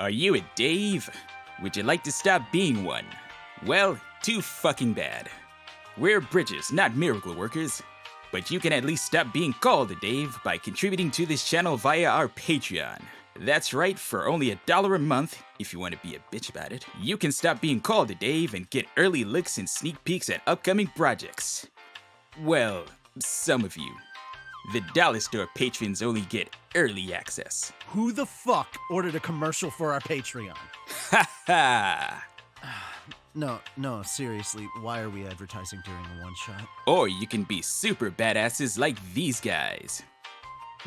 Are you a Dave? Would you like to stop being one? Well, too fucking bad. We're bridges, not miracle workers. But you can at least stop being called a Dave by contributing to this channel via our Patreon. That's right, for only $1 a month, if you want to be a bitch about it, you can stop being called a Dave and get early looks and sneak peeks at upcoming projects. Well, some of you. The Dollar Store patrons only get early access. Who the fuck ordered a commercial for our Patreon? Ha ha! No, seriously, why are we advertising during a one-shot? Or you can be super badasses like these guys.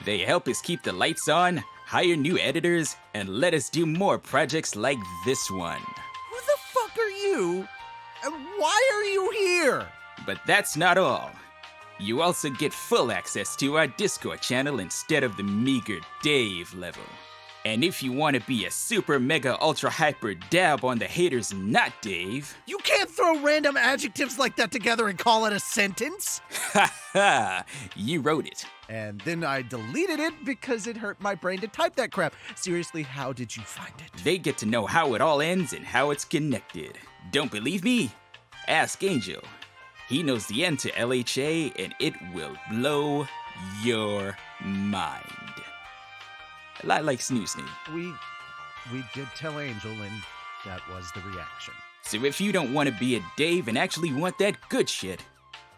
They help us keep the lights on, hire new editors, and let us do more projects like this one. Who the fuck are you? And why are you here? But that's not all. You also get full access to our Discord channel instead of the meager Dave level. And if you want to be a super mega ultra hyper dab on the haters not Dave, You can't throw random adjectives like that together and call it a sentence. ha ha, you wrote it. And then I deleted it because it hurt my brain to type that crap. Seriously, how did you find it? They get to know how it all ends and how it's connected. Don't believe me? Ask Angel. He knows the end to LHA and it will blow your mind. A lot like Snoo Snoo. We did tell Angel, and that was the reaction. So if you don't want to be a Dave and actually want that good shit,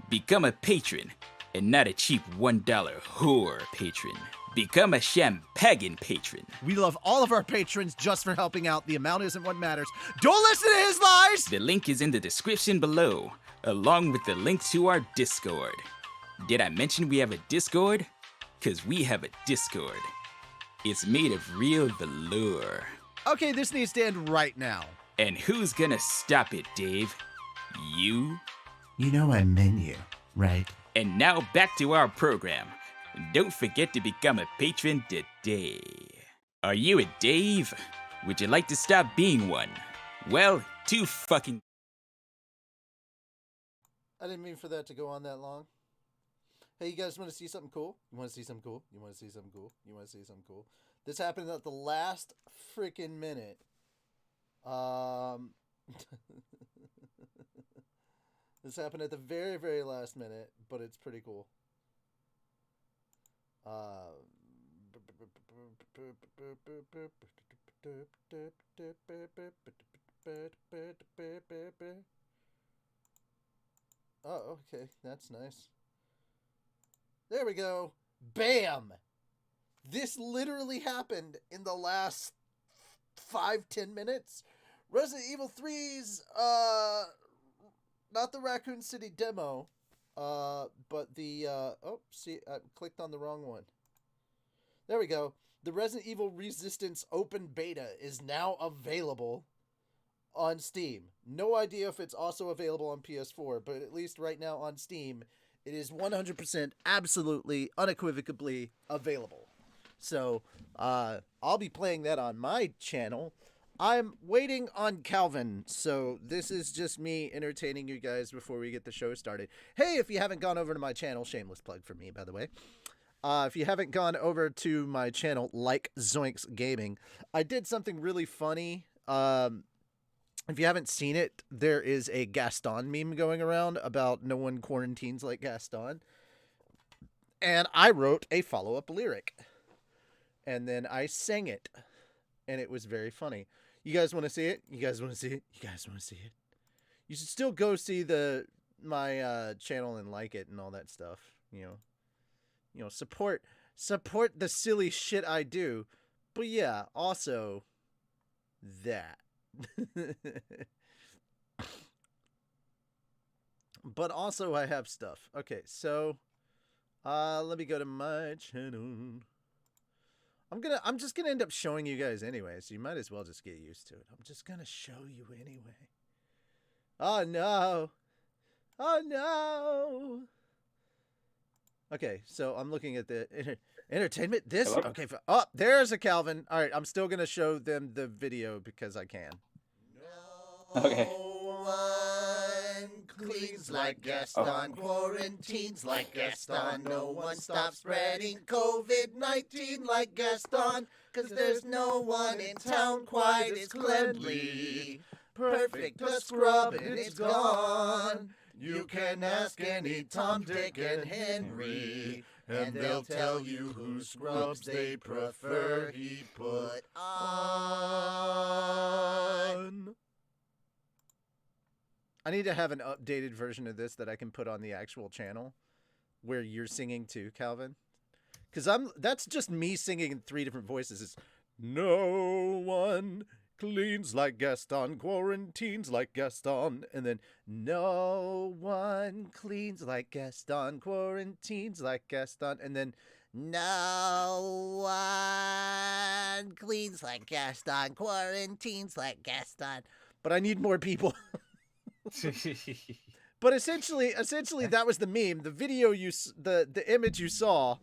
become a patron and not a cheap $1 whore patron. Become a champagne patron. We love all of our patrons just for helping out. The amount isn't what matters. Don't listen to his lies! The link is in the description below, along with the link to our Discord. Did I mention we have a Discord? 'Cause we have a Discord. It's made of real velour. Okay, this needs to end right now. And who's gonna stop it, Dave? You? You know I meant you, right? And now back to our program. Don't forget to become a patron today. Are you a Dave? Would you like to stop being one? Well, too fucking... I didn't mean for that to go on that long. Hey, you guys want to see something cool? You want to see something cool? You want to see something cool? You want to see something cool? This happened at the last freaking minute. This happened at the very, very last minute, but it's pretty cool. Oh, okay, that's nice. There we go. Bam! This literally happened in the last 5-10 minutes. Resident Evil 3's, not the Raccoon City demo, but the, oh, see, I clicked on the wrong one. There we go. The Resident Evil Resistance Open Beta is now available on Steam. No idea if it's also available on PS4, but at least right now on Steam, it is 100% absolutely, unequivocally available. So, I'll be playing that on my channel. I'm waiting on Calvin, so this is just me entertaining you guys before we get the show started. Hey, if you haven't gone over to my channel, shameless plug for me, by the way. If you haven't gone over to my channel, like Zoinks Gaming, I did something really funny. If you haven't seen it, there is a Gaston meme going around about no one quarantines like Gaston. And I wrote a follow-up lyric. And then I sang it. And it was very funny. You guys want to see it? You guys want to see it? You guys want to see it? You should still go see my channel and like it and all that stuff. You know, support the silly shit I do. But yeah, also that. But also I have stuff. Okay, so let me go to my channel. I'm just gonna end up showing you guys anyway, so you might as well just get used to it. I'm just gonna show you anyway. Oh no. Oh no. Okay, so I'm looking at the entertainment. This? Hello? Okay. Oh, there's a Calvin. All right, I'm still gonna show them the video because I can. Okay. No one cleans like Gaston, quarantines like Gaston. No one stops spreading COVID-19 like Gaston, 'cause there's no one in town quite as cleanly. Perfect to scrub and it's gone. You can ask any Tom, Dick, and Henry, and they'll tell you whose scrubs they prefer he put on. I need to have an updated version of this that I can put on the actual channel where you're singing too, Calvin. Because that's just me singing in 3 different voices. It's no one cleans like Gaston, quarantines like Gaston, and then no one cleans like Gaston, quarantines like Gaston, and then no one cleans like Gaston, quarantines like Gaston. But I need more people. But essentially that was the meme. The video the image you saw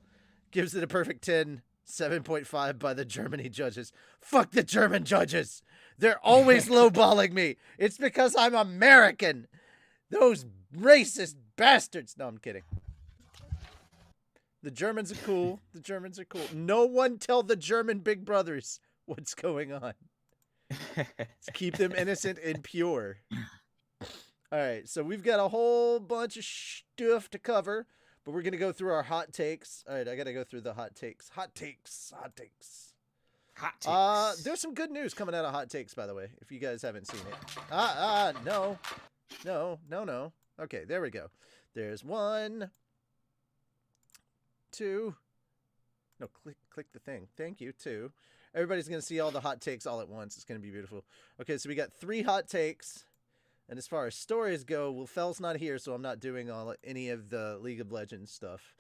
gives it a perfect 10, 7.5 by the Germany judges. Fuck the German judges. They're always lowballing me. It's because I'm American. Those racist bastards. No, I'm kidding. The Germans are cool. The Germans are cool. No one tell the German big brothers what's going on. Let's keep them innocent and pure. All right, so we've got a whole bunch of stuff to cover, but we're going to go through our hot takes. All right, I got to go through the hot takes. Hot takes. There's some good news coming out of hot takes, by the way, if you guys haven't seen it. No. Okay, there we go. There's 1, 2. No, click the thing. Thank you, 2. Everybody's going to see all the hot takes all at once. It's going to be beautiful. Okay, so we got 3 hot takes. And as far as stories go, well, Fell's not here, so I'm not doing any of the League of Legends stuff.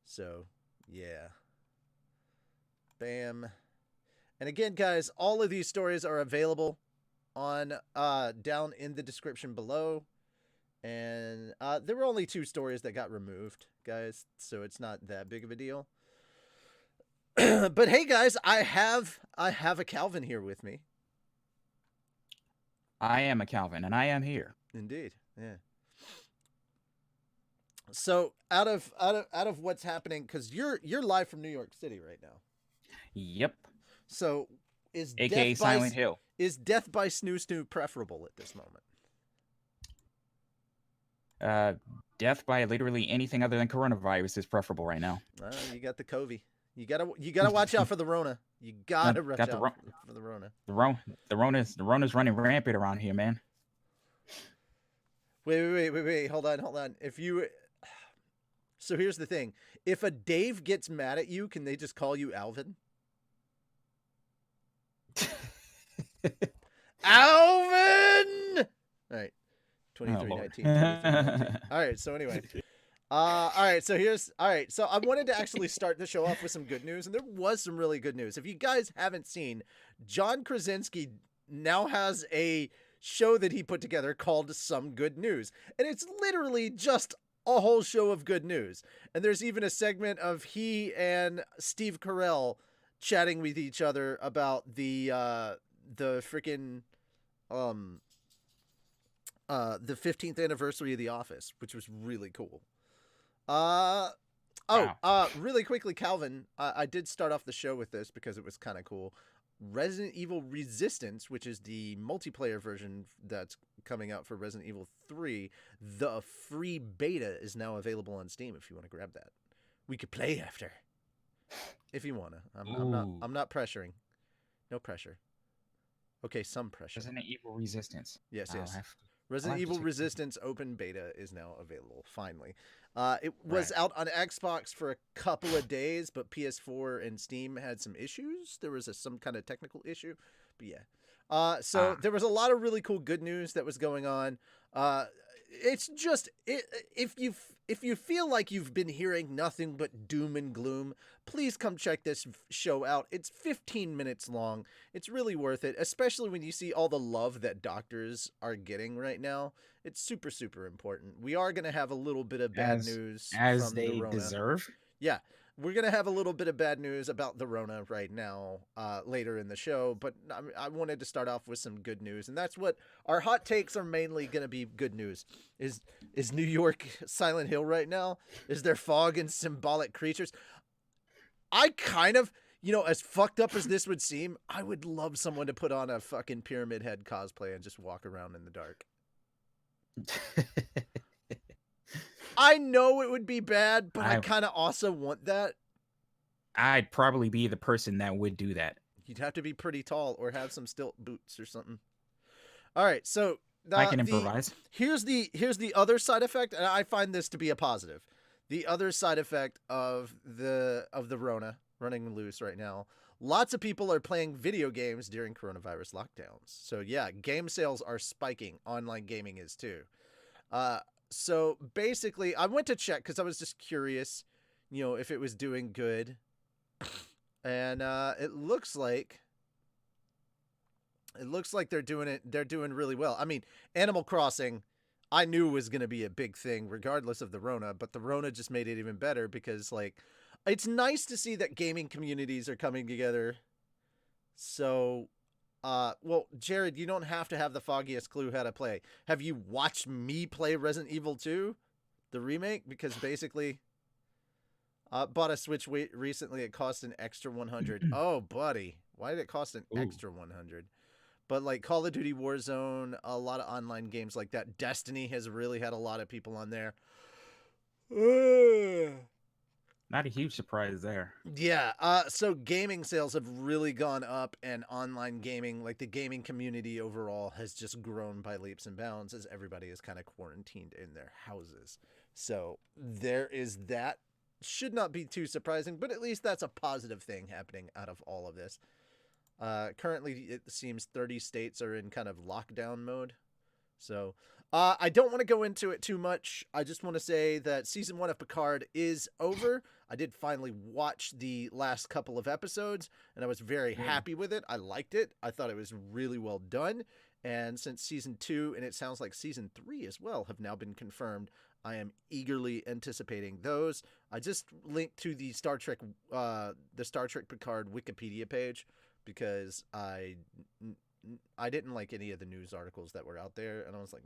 So, yeah. Bam. And again, guys, all of these stories are available on down in the description below. And there were only 2 stories that got removed, guys, so it's not that big of a deal. But hey, guys, I have a Calvin here with me. I am a Calvin, and I am here. Indeed, yeah. So out of what's happening, because you're live from New York City right now. Yep. So is AKA Silent Hill. Is death by snoo preferable at this moment? Death by literally anything other than coronavirus is preferable right now. You got the COVID. You gotta watch out for the Rona. You gotta watch out for the Rona. The Rona's running rampant around here, man. Wait. Hold on. So here's the thing. If a Dave gets mad at you, can they just call you Alvin? Alvin! All right. 2319. All right, so anyway. All right, so I wanted to actually start the show off with some good news, and there was some really good news. If you guys haven't seen, John Krasinski now has a show that he put together called Some Good News, and it's literally just a whole show of good news. And there's even a segment of he and Steve Carell chatting with each other about the freaking the 15th anniversary of The Office, which was really cool. Wow. Really quickly, Calvin, I did start off the show with this because it was kind of cool. Resident Evil Resistance, which is the multiplayer version that's coming out for Resident Evil 3, the free beta is now available on Steam if you want to grab that. We could play after. If you want to. I'm not pressuring. No pressure. Okay, some pressure. Resident Evil Resistance. Yes. Resident Evil Resistance open beta is now available, finally. It was out on Xbox for a couple of days, but PS4 and Steam had some issues. There was some kind of technical issue, but yeah. So there was a lot of really cool good news that was going on. It's just if you feel like you've been hearing nothing but doom and gloom, please come check this show out. It's 15 minutes long. It's really worth it, especially when you see all the love that doctors are getting right now. It's super, super important. We are going to have a little bit of bad news as from they the Rona. deserve. Yeah. we're gonna have a little bit of bad news about the Rona right now, later in the show. But I wanted to start off with some good news, and that's what our hot takes are mainly gonna be. Good news is New York Silent Hill right now? Is there fog and symbolic creatures? I kind of, as fucked up as this would seem, I would love someone to put on a fucking Pyramid Head cosplay and just walk around in the dark. I know it would be bad, but I kind of also want that. I'd probably be the person that would do that. You'd have to be pretty tall or have some stilt boots or something. All right, so I can improvise. Here's the other side effect, and I find this to be a positive. The other side effect of the Rona running loose right now. Lots of people are playing video games during coronavirus lockdowns. So yeah, game sales are spiking. Online gaming is too. So basically, I went to check because I was just curious, if it was doing good. And it looks like they're doing really well. I mean, Animal Crossing, I knew was going to be a big thing regardless of the Rona, but the Rona just made it even better because, like, it's nice to see that gaming communities are coming together. So, well, Jared, you don't have to have the foggiest clue how to play. Have you watched me play Resident Evil 2, the remake? Because basically, bought a Switch recently. It cost an extra $100. Oh, buddy, why did it cost an extra $100? But like Call of Duty Warzone, a lot of online games like that. Destiny has really had a lot of people on there. Not a huge surprise there. Yeah. So gaming sales have really gone up, and online gaming, like the gaming community overall, has just grown by leaps and bounds as everybody is kind of quarantined in their houses. So there is that. Should not be too surprising, but at least that's a positive thing happening out of all of this. Currently, it seems 30 states are in kind of lockdown mode. So I don't want to go into it too much. I just want to say that season 1 of Picard is over. I did finally watch the last couple of episodes, and I was very happy with it. I liked it. I thought it was really well done. And since season 2, and it sounds like season 3 as well, have now been confirmed, I am eagerly anticipating those. I just linked to the Star Trek Picard Wikipedia page because I didn't like any of the news articles that were out there, and I was like,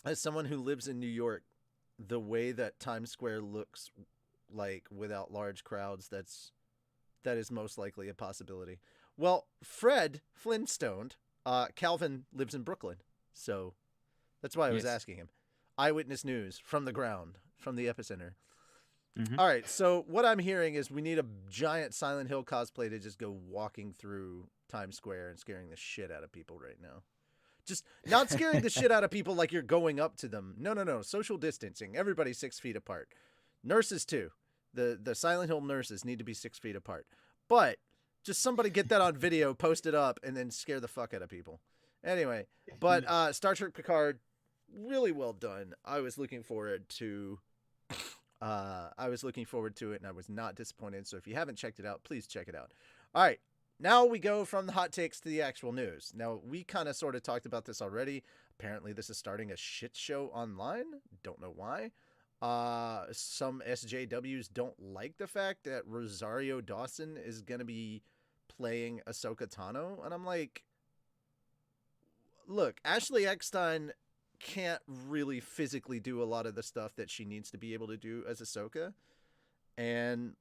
As someone who lives in New York, the way that Times Square looks like without large crowds, that is most likely a possibility. Well, Fred Flintstone, Calvin lives in Brooklyn, so that's why I was asking him. Eyewitness news from the ground, from the epicenter. Mm-hmm. All right, so what I'm hearing is we need a giant Silent Hill cosplay to just go walking through Times Square and scaring the shit out of people right now. Just not scaring the shit out of people like you're going up to them. No. Social distancing. Everybody's 6 feet apart. Nurses too. The Silent Hill nurses need to be 6 feet apart. But just somebody get that on video, post it up, and then scare the fuck out of people. Anyway, but Star Trek Picard, really well done. I was looking forward to it, and I was not disappointed. So if you haven't checked it out, please check it out. All right. Now we go from the hot takes to the actual news. Now, we kind of sort of talked about this already. Apparently, this is starting a shit show online. Don't know why. Some SJWs don't like the fact that Rosario Dawson is going to be playing Ahsoka Tano. And I'm like, look, Ashley Eckstein can't really physically do a lot of the stuff that she needs to be able to do as Ahsoka. And,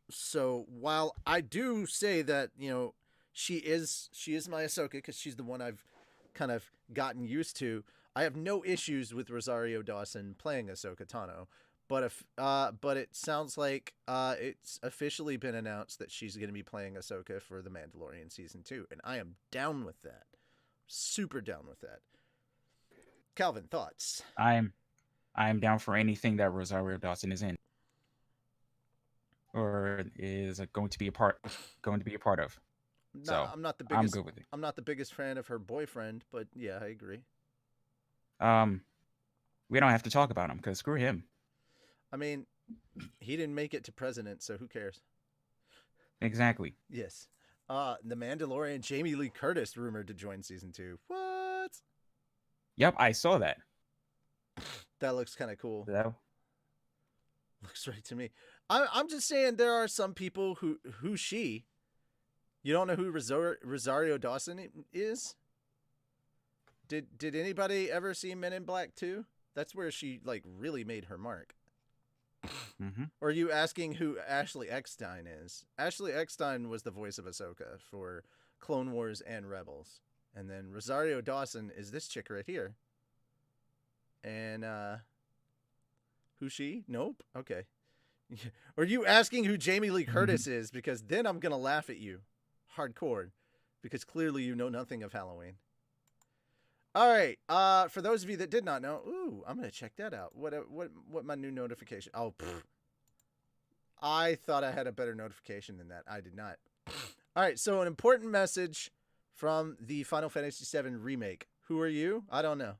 so while I do say that, she is my Ahsoka because she's the one I've kind of gotten used to, I have no issues with Rosario Dawson playing Ahsoka Tano. But it sounds like it's officially been announced that she's going to be playing Ahsoka for The Mandalorian season 2, and I am down with that. Super down with that. Calvin, thoughts? I'm down for anything that Rosario Dawson is in, or is going to be a part of. No, so I'm not the biggest. I'm good with it. I'm not the biggest fan of her boyfriend, but yeah, I agree. We don't have to talk about him because screw him. I mean, he didn't make it to president, so who cares? Exactly. Yes. The Mandalorian, Jamie Lee Curtis rumored to join season 2. What? Yep, I saw that. That looks kind of cool. Looks right to me. I'm just saying there are some people who she. You don't know who Rosario Dawson is? Did anybody ever see Men in Black 2? That's where she like really made her mark. Mm-hmm. Or are you asking who Ashley Eckstein is? Ashley Eckstein was the voice of Ahsoka for Clone Wars and Rebels. And then Rosario Dawson is this chick right here. And who's she? Nope. Okay. Are you asking who Jamie Lee Curtis is? Because then I'm going to laugh at you. Hardcore. Because clearly you know nothing of Halloween. All right. For those of you that did not know, ooh, I'm going to check that out. What my new notification? Oh, I thought I had a better notification than that. I did not. All right. So an important message from the Final Fantasy VII Remake. Who are you? I don't know.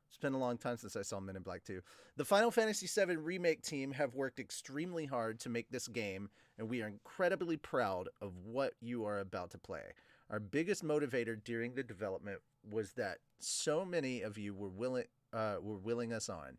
It's been a long time since I saw Men in Black 2. The Final Fantasy VII Remake team have worked extremely hard to make this game, and we are incredibly proud of what you are about to play. Our biggest motivator during the development was that so many of you were willing us on,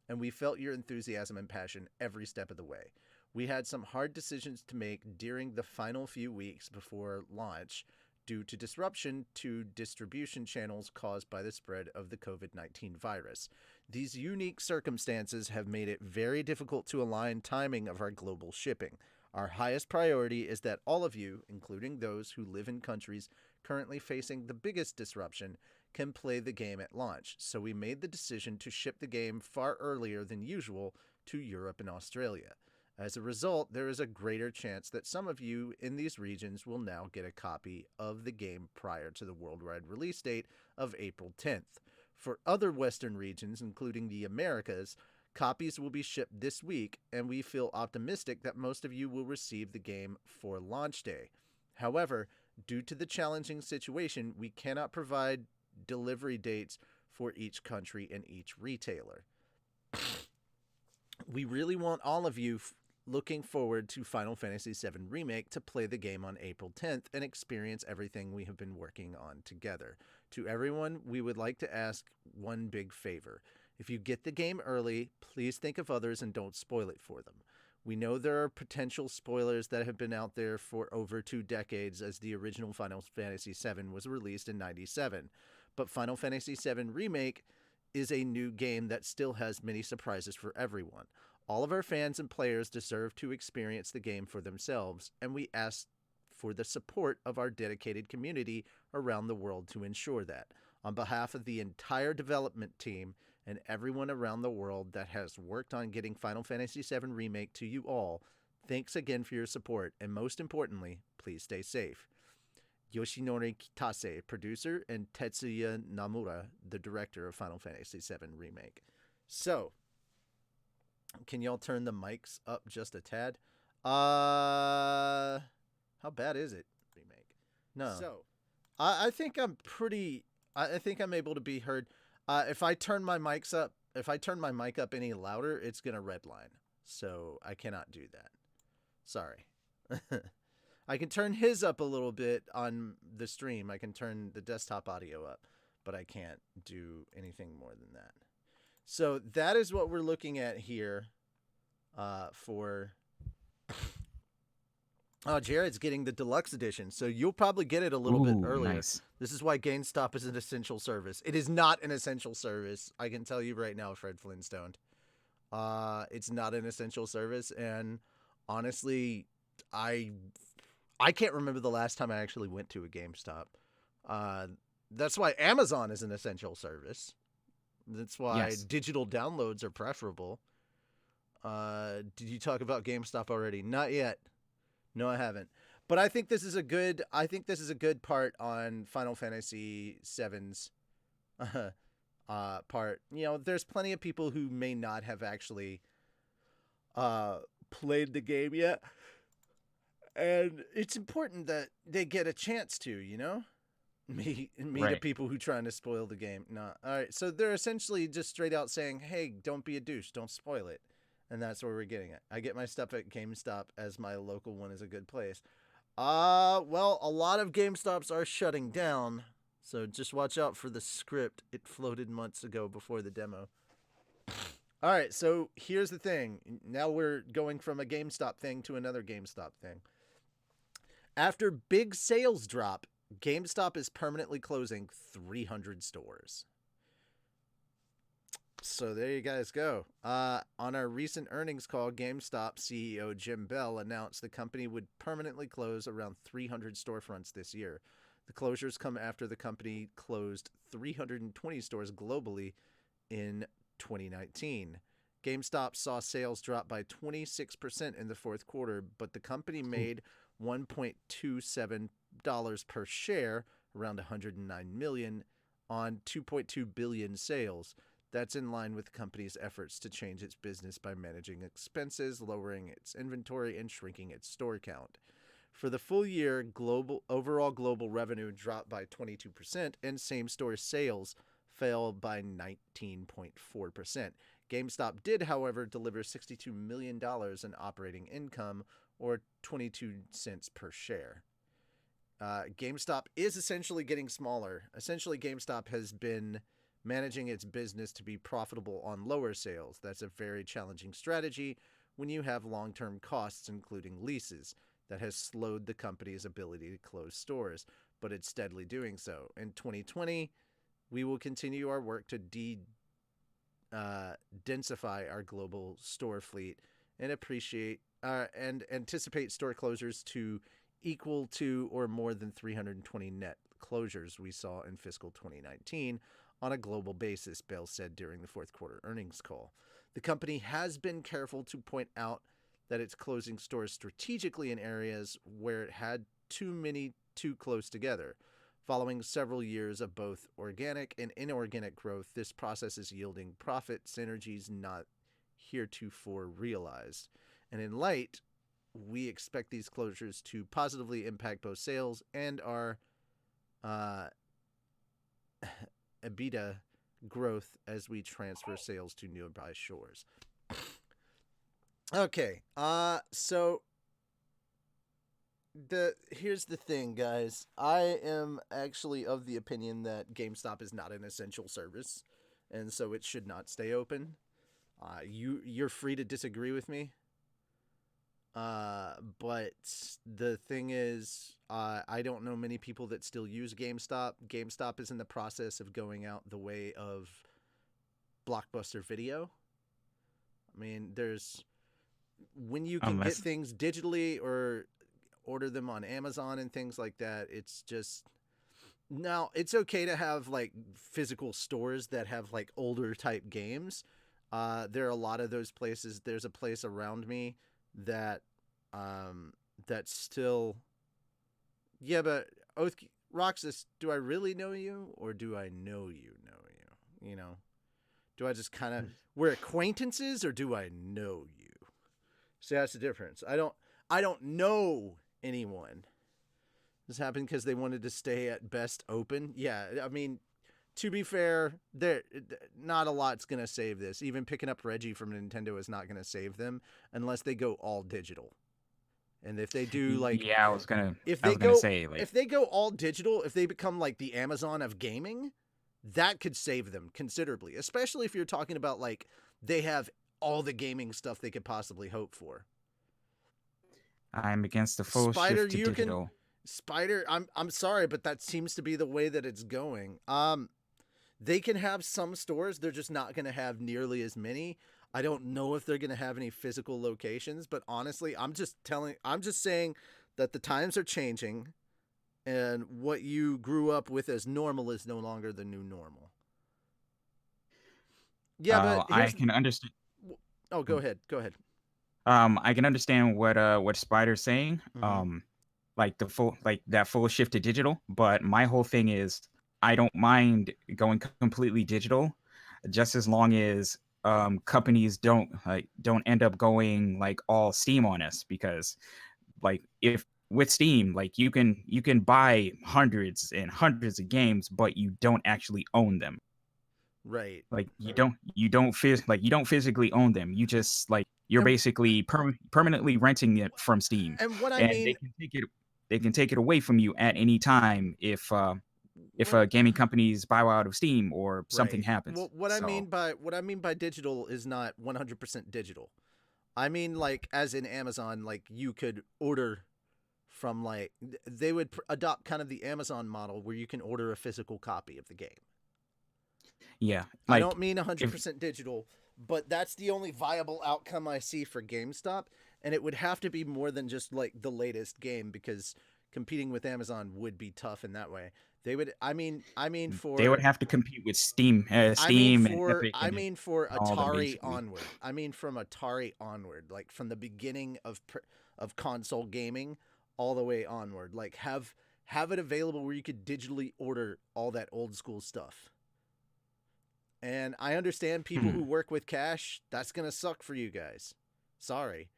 and we felt your enthusiasm and passion every step of the way. We had some hard decisions to make during the final few weeks before launch, due to disruption to distribution channels caused by the spread of the COVID-19 virus. These unique circumstances have made it very difficult to align timing of our global shipping. Our highest priority is that all of you, including those who live in countries currently facing the biggest disruption, can play the game at launch. So we made the decision to ship the game far earlier than usual to Europe and Australia. As a result, there is a greater chance that some of you in these regions will now get a copy of the game prior to the worldwide release date of April 10th. For other Western regions, including the Americas, copies will be shipped this week, and we feel optimistic that most of you will receive the game for launch day. However, due to the challenging situation, we cannot provide delivery dates for each country and each retailer. We really want all of you looking forward to Final Fantasy VII Remake to play the game on April 10th and experience everything we have been working on together. To everyone, we would like to ask one big favor. If you get the game early, please think of others and don't spoil it for them. We know there are potential spoilers that have been out there for over 2 decades, as the original Final Fantasy VII was released in 97. But Final Fantasy VII Remake is a new game that still has many surprises for everyone. All of our fans and players deserve to experience the game for themselves, and we ask for the support of our dedicated community around the world to ensure that. On behalf of the entire development team and everyone around the world that has worked on getting Final Fantasy VII Remake to you all, thanks again for your support, and most importantly, please stay safe. Yoshinori Kitase, producer, and Tetsuya Nomura, the director of Final Fantasy VII Remake. So, can y'all turn the mics up just a tad? How bad is it? Remake. No. So, I think I'm pretty. I think I'm able to be heard. If I turn my mic up any louder, it's gonna redline. So I cannot do that. Sorry. I can turn his up a little bit on the stream. I can turn the desktop audio up, but I can't do anything more than that. So that is what we're looking at here for... Oh, Jared's getting the deluxe edition, so you'll probably get it a little bit earlier. Nice. This is why GameStop is an essential service. It is not an essential service. I can tell you right now, Fred Flintstone. It's not an essential service, and honestly, I can't remember the last time I actually went to a GameStop. That's why Amazon is an essential service. That's why digital downloads are preferable. Did you talk about GameStop already? Not yet. No, I haven't. But I think this is a good part on Final Fantasy VII's part. You know, there's plenty of people who may not have actually played the game yet. And it's important that they get a chance to, you know? Me Right. to people who trying to spoil the game. No. All right. So they're essentially just straight out saying, hey, don't be a douche. Don't spoil it. And that's where we're getting it. I get my stuff at GameStop, as my local one is a good place. Well, a lot of GameStops are shutting down. So just watch out for the script. It floated months ago before the demo. All right, so here's the thing. Now we're going from a GameStop thing to another GameStop thing. After big sales drop, GameStop is permanently closing 300 stores. So there you guys go. On our recent earnings call, GameStop CEO Jim Bell announced the company would permanently close around 300 storefronts this year. The closures come after the company closed 320 stores globally in 2019. GameStop saw sales drop by 26% in the fourth quarter, but the company made $1.27 per share, around $109 million, on $2.2 billion sales. That's in line with the company's efforts to change its business by managing expenses, lowering its inventory, and shrinking its store count. For the full year, overall global revenue dropped by 22%, and same-store sales fell by 19.4%. GameStop did, however, deliver $62 million in operating income, or 22 cents per share. GameStop is essentially getting smaller. Essentially, GameStop has been managing its business to be profitable on lower sales. That's a very challenging strategy when you have long-term costs, including leases. That has slowed the company's ability to close stores, but it's steadily doing so. In 2020, we will continue our work to densify our global store fleet and anticipate store closures to equal to or more than 320 net closures we saw in fiscal 2019 on a global basis, Bell said during the fourth quarter earnings call. The company has been careful to point out that it's closing stores strategically in areas where it had too many too close together. Following several years of both organic and inorganic growth, this process is yielding profit synergies not heretofore realized. And in light, we expect these closures to positively impact both sales and our EBITDA growth as we transfer sales to nearby stores. Okay, so here's the thing, guys. I am actually of the opinion that GameStop is not an essential service, and so it should not stay open. You're free to disagree with me. But the thing is, I don't know many people that still use GameStop. GameStop is in the process of going out the way of Blockbuster Video. I mean, when you can get things digitally or order them on Amazon and things like that, it's just... Now, it's okay to have, like, physical stores that have, like, older type games. There are a lot of those places. There's a place around me that that's still... Yeah, but Roxas, do I really know you, or do I know you? You know? Do I just kind of... We're acquaintances, or do I know you? See, that's the difference. I don't know anyone. This happened because they wanted to stay at best open. Yeah, I mean, to be fair, not a lot's going to save this. Even picking up Reggie from Nintendo is not going to save them unless they go all digital. And if they do, like... Yeah, I was gonna say, like... If they go all digital, if they become like the Amazon of gaming, that could save them considerably. Especially if you're talking about, like, they have all the gaming stuff they could possibly hope for. I'm against the full shift to digital. Spider, I'm sorry, but that seems to be the way that it's going. They can have some stores, they're just not going to have nearly as many. I don't know if they're going to have any physical locations, but honestly, I'm just saying that the times are changing, and what you grew up with as normal is no longer the new normal. Yeah, but I can understand. Oh, go ahead. I can understand what Spider's saying. Mm-hmm. Like that full shift to digital. But my whole thing is, I don't mind going completely digital, just as long as companies don't end up going like all Steam on us, because like if with Steam, like you can buy hundreds and hundreds of games, but you don't actually own them. Right. Like you don't physically own them. You just like you're basically permanently renting it from Steam. And what I mean, they can take it away from you at any time if if What? gaming companies bow out of Steam or something Right. happens. What I mean So by digital is not 100% digital. I mean, like, as in Amazon, like, you could order from, like, they would adopt kind of the Amazon model where you can order a physical copy of the game. yeah, I like don't mean if 100% digital, but that's the only viable outcome I see for GameStop. And it would have to be more than just, like, the latest game, because competing with Amazon would be tough in that way. They would, they would for have to compete with Steam and Epic I mean for and all them Atari basically. onward. I mean from Atari onward, like from the beginning of console gaming all the way onward. Like have it available where you could digitally order all that old school stuff. And I understand people who Hmm. work with cash, that's going to suck for you guys. Sorry.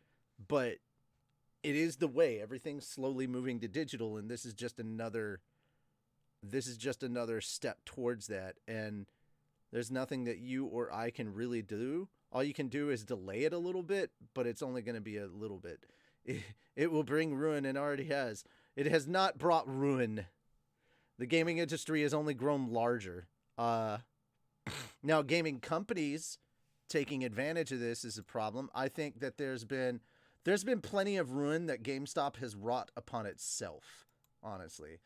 But it is the way. Everything's slowly moving to digital, and this is just another step towards that. And there's nothing that you or I can really do. All you can do is delay it a little bit, but it's only going to be a little bit. It will bring ruin, and already has. It has not brought ruin. The gaming industry has only grown larger. Now, gaming companies taking advantage of this is a problem. I think that there's been plenty of ruin that GameStop has wrought upon itself, honestly,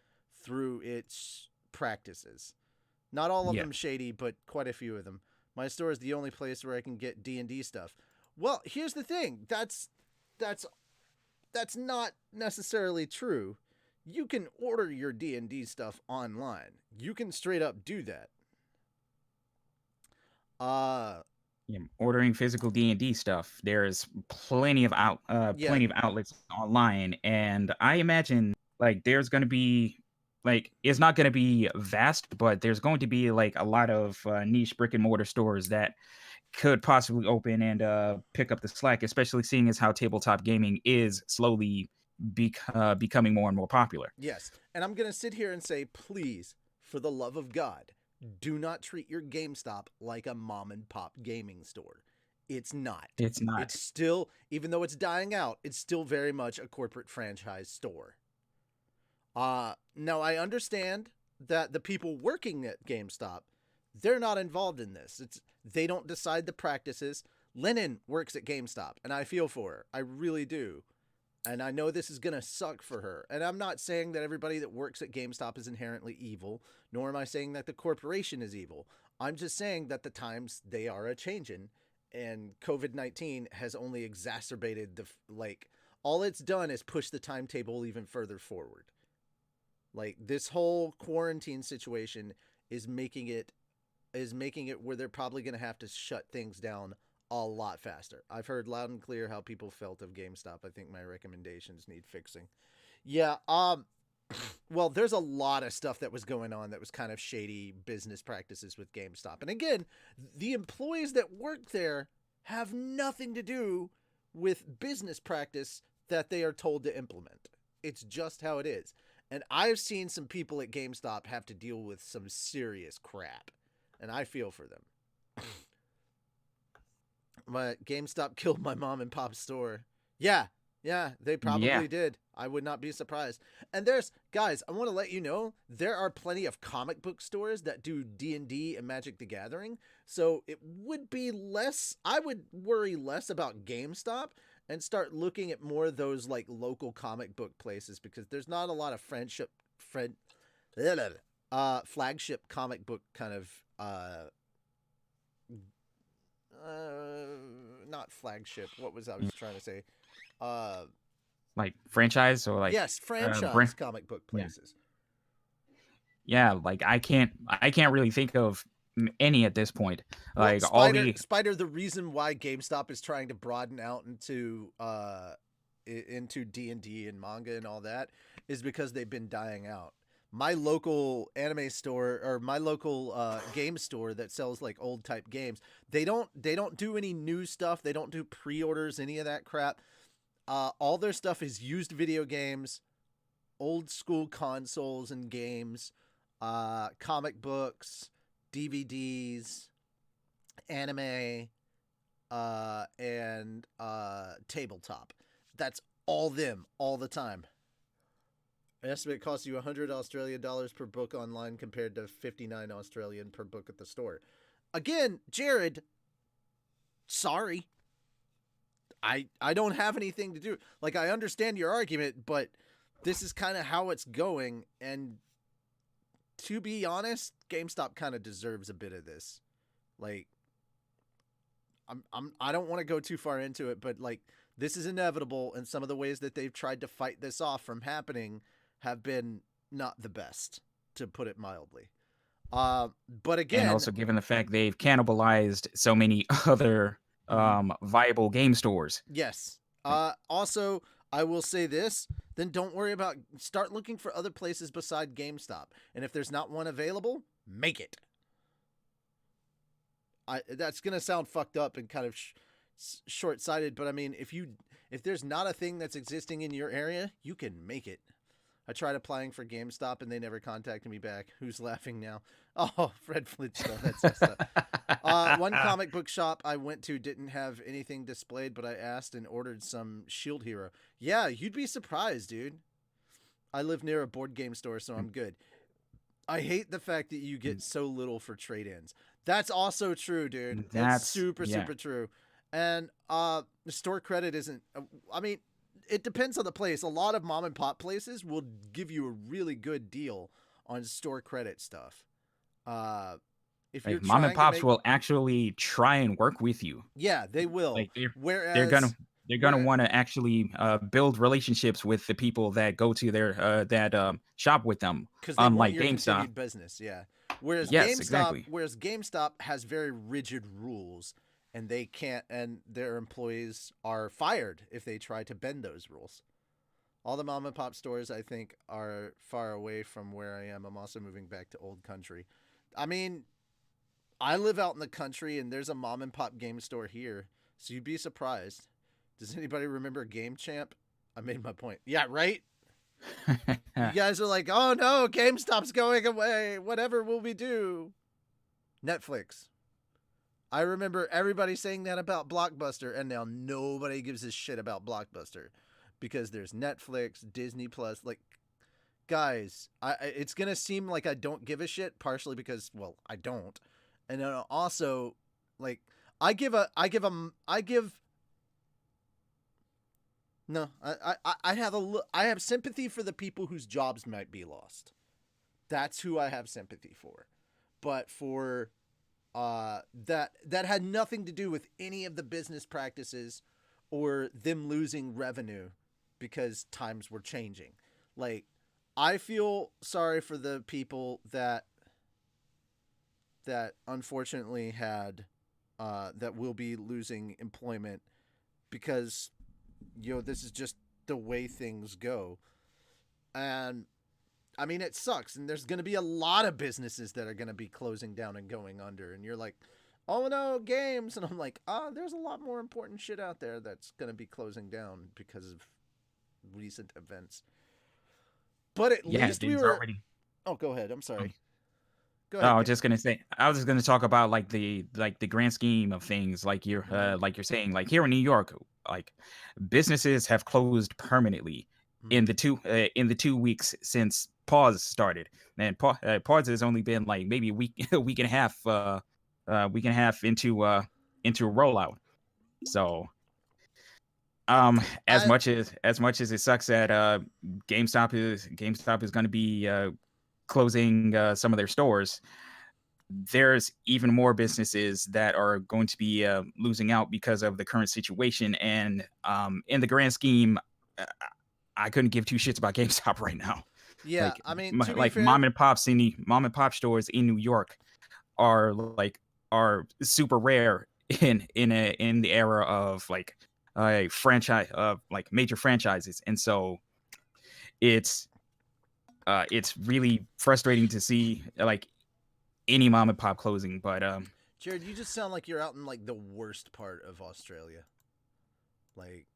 through its practices. Not all of Yeah. them shady, but quite a few of them. My store is the only place where I can get D&D stuff. Well, here's the thing. That's not necessarily true. You can order your D&D stuff online. You can straight up do that. Uh Yeah, ordering physical D&D stuff. There's yeah, plenty of outlets online, and I imagine like there's going to be like it's not going to be vast, but there's going to be like a lot of niche brick and mortar stores that could possibly open and pick up the slack, especially seeing as how tabletop gaming is slowly becoming more and more popular. yes. And I'm going to sit here and say, please, for the love of God, do not treat your GameStop like a mom and pop gaming store. It's not. It's not. It's still, even though it's dying out, it's still very much a corporate franchise store. Now I understand that the people working at GameStop, they're not involved in this. They don't decide the practices. Lennon works at GameStop, and I feel for her. I really do. And I know this is going to suck for her. And I'm not saying that everybody that works at GameStop is inherently evil, nor am I saying that the corporation is evil. I'm just saying that the times they are a changing, and COVID-19 has only exacerbated all it's done is push the timetable even further forward. Like, this whole quarantine situation is making it where they're probably going to have to shut things down a lot faster. I've heard loud and clear how people felt of GameStop. I think my recommendations need fixing. Yeah, well, there's a lot of stuff that was going on that was kind of shady business practices with GameStop. And again, the employees that work there have nothing to do with business practice that they are told to implement. It's just how it is. And I've seen some people at GameStop have to deal with some serious crap, and I feel for them. My GameStop killed my mom and pop store. Yeah, they Yeah. probably did. I would not be surprised. And there's guys, I want to let you know there are plenty of comic book stores that do D&D and Magic the Gathering. So it would be less, I would worry less about GameStop and start looking at more of those like local comic book places, because there's not a lot of flagship comic book kind of not flagship. What was I was trying to say? Uh, Like franchise or like yes, franchise brand. comic book Yeah. places. Yeah, like I can't really think of any at this point. Well, Like all the Spider. The reason why GameStop is trying to broaden out into D&D and manga and all that is because they've been dying out. My local anime store, or my local game store that sells like old type games, they don't do any new stuff. They don't do pre-orders, any of that crap. All their stuff is used video games, old school consoles and games, comic books, DVDs, anime, and tabletop. That's all them all the time. Estimate costs you 100 Australian dollars per book online compared to 59 Australian per book at the store. Again, Jared, sorry. I don't have anything to do. Like, I understand your argument, but this is kind of how it's going, and to be honest, GameStop kind of deserves a bit of this. Like, I don't want to go too far into it, but like, this is inevitable, and some of the ways that they've tried to fight this off from happening have been not the best, to put it mildly. But again, And also given the fact they've cannibalized so many other viable game stores. yes. Also, I will say this, then don't worry about, start looking for other places beside GameStop. And if there's not one available, make it. That's going to sound fucked up and kind of short-sighted, but I mean, if there's not a thing that's existing in your area, you can make it. I tried applying for GameStop and they never contacted me back. Who's laughing now? Oh, Fred Flintstone. That's messed up. One comic book shop I went to didn't have anything displayed, but I asked and ordered some Shield Hero. Yeah, you'd be surprised, dude. I live near a board game store, so I'm good. I hate the fact that you get so little for trade-ins. That's also true, dude. That's super true. And the store credit isn't, I mean, it depends on the place. A lot of mom and pop places will give you a really good deal on store credit stuff. If you're mom and pops will actually try and work with you. Yeah, they will. Like they're gonna want to actually build relationships with the people that go to their that shop with them. Unlike GameStop business, yeah. Whereas whereas GameStop has very rigid rules, and they can't, and their employees are fired if they try to bend those rules. All the mom and pop stores, I think, are far away from where I am. I'm also moving back to Old Country. I mean, I live out in the country, and there's a mom and pop game store here, so you'd be surprised. Does anybody remember Game Champ? I made my point. Yeah, right? You guys are like, oh no, GameStop's going away. Whatever will we do? Netflix. I remember everybody saying that about Blockbuster, and now nobody gives a shit about Blockbuster because there's Netflix, Disney Plus. Like, guys, it's gonna seem like I don't give a shit, partially because, well, I don't, and then also, like, I have sympathy for the people whose jobs might be lost. That's who I have sympathy for. But for that had nothing to do with any of the business practices or them losing revenue because times were changing. Like, I feel sorry for the people that unfortunately had that will be losing employment because, you know, this is just the way things go. And I mean, it sucks. And there's going to be a lot of businesses that are going to be closing down and going under. And you're like, oh no, games. And I'm like, there's a lot more important shit out there that's going to be closing down because of recent events. But at least we were already... Oh, go ahead. I'm sorry. Go ahead. I was just going to talk about like the grand scheme of things. Like you're saying, like here in New York, like businesses have closed permanently in the 2 weeks since pause started. And pause has only been like maybe a week and a half into a rollout. So as much as it sucks that GameStop is going to be closing some of their stores, there's even more businesses that are going to be losing out because of the current situation. And in the grand scheme, I couldn't give two shits about GameStop right now. Yeah, like, I mean, like mom and pop stores in New York are super rare in the era of like a franchise of like major franchises, and so it's really frustrating to see like any mom and pop closing. But Jared, you just sound like you're out in like the worst part of Australia. Like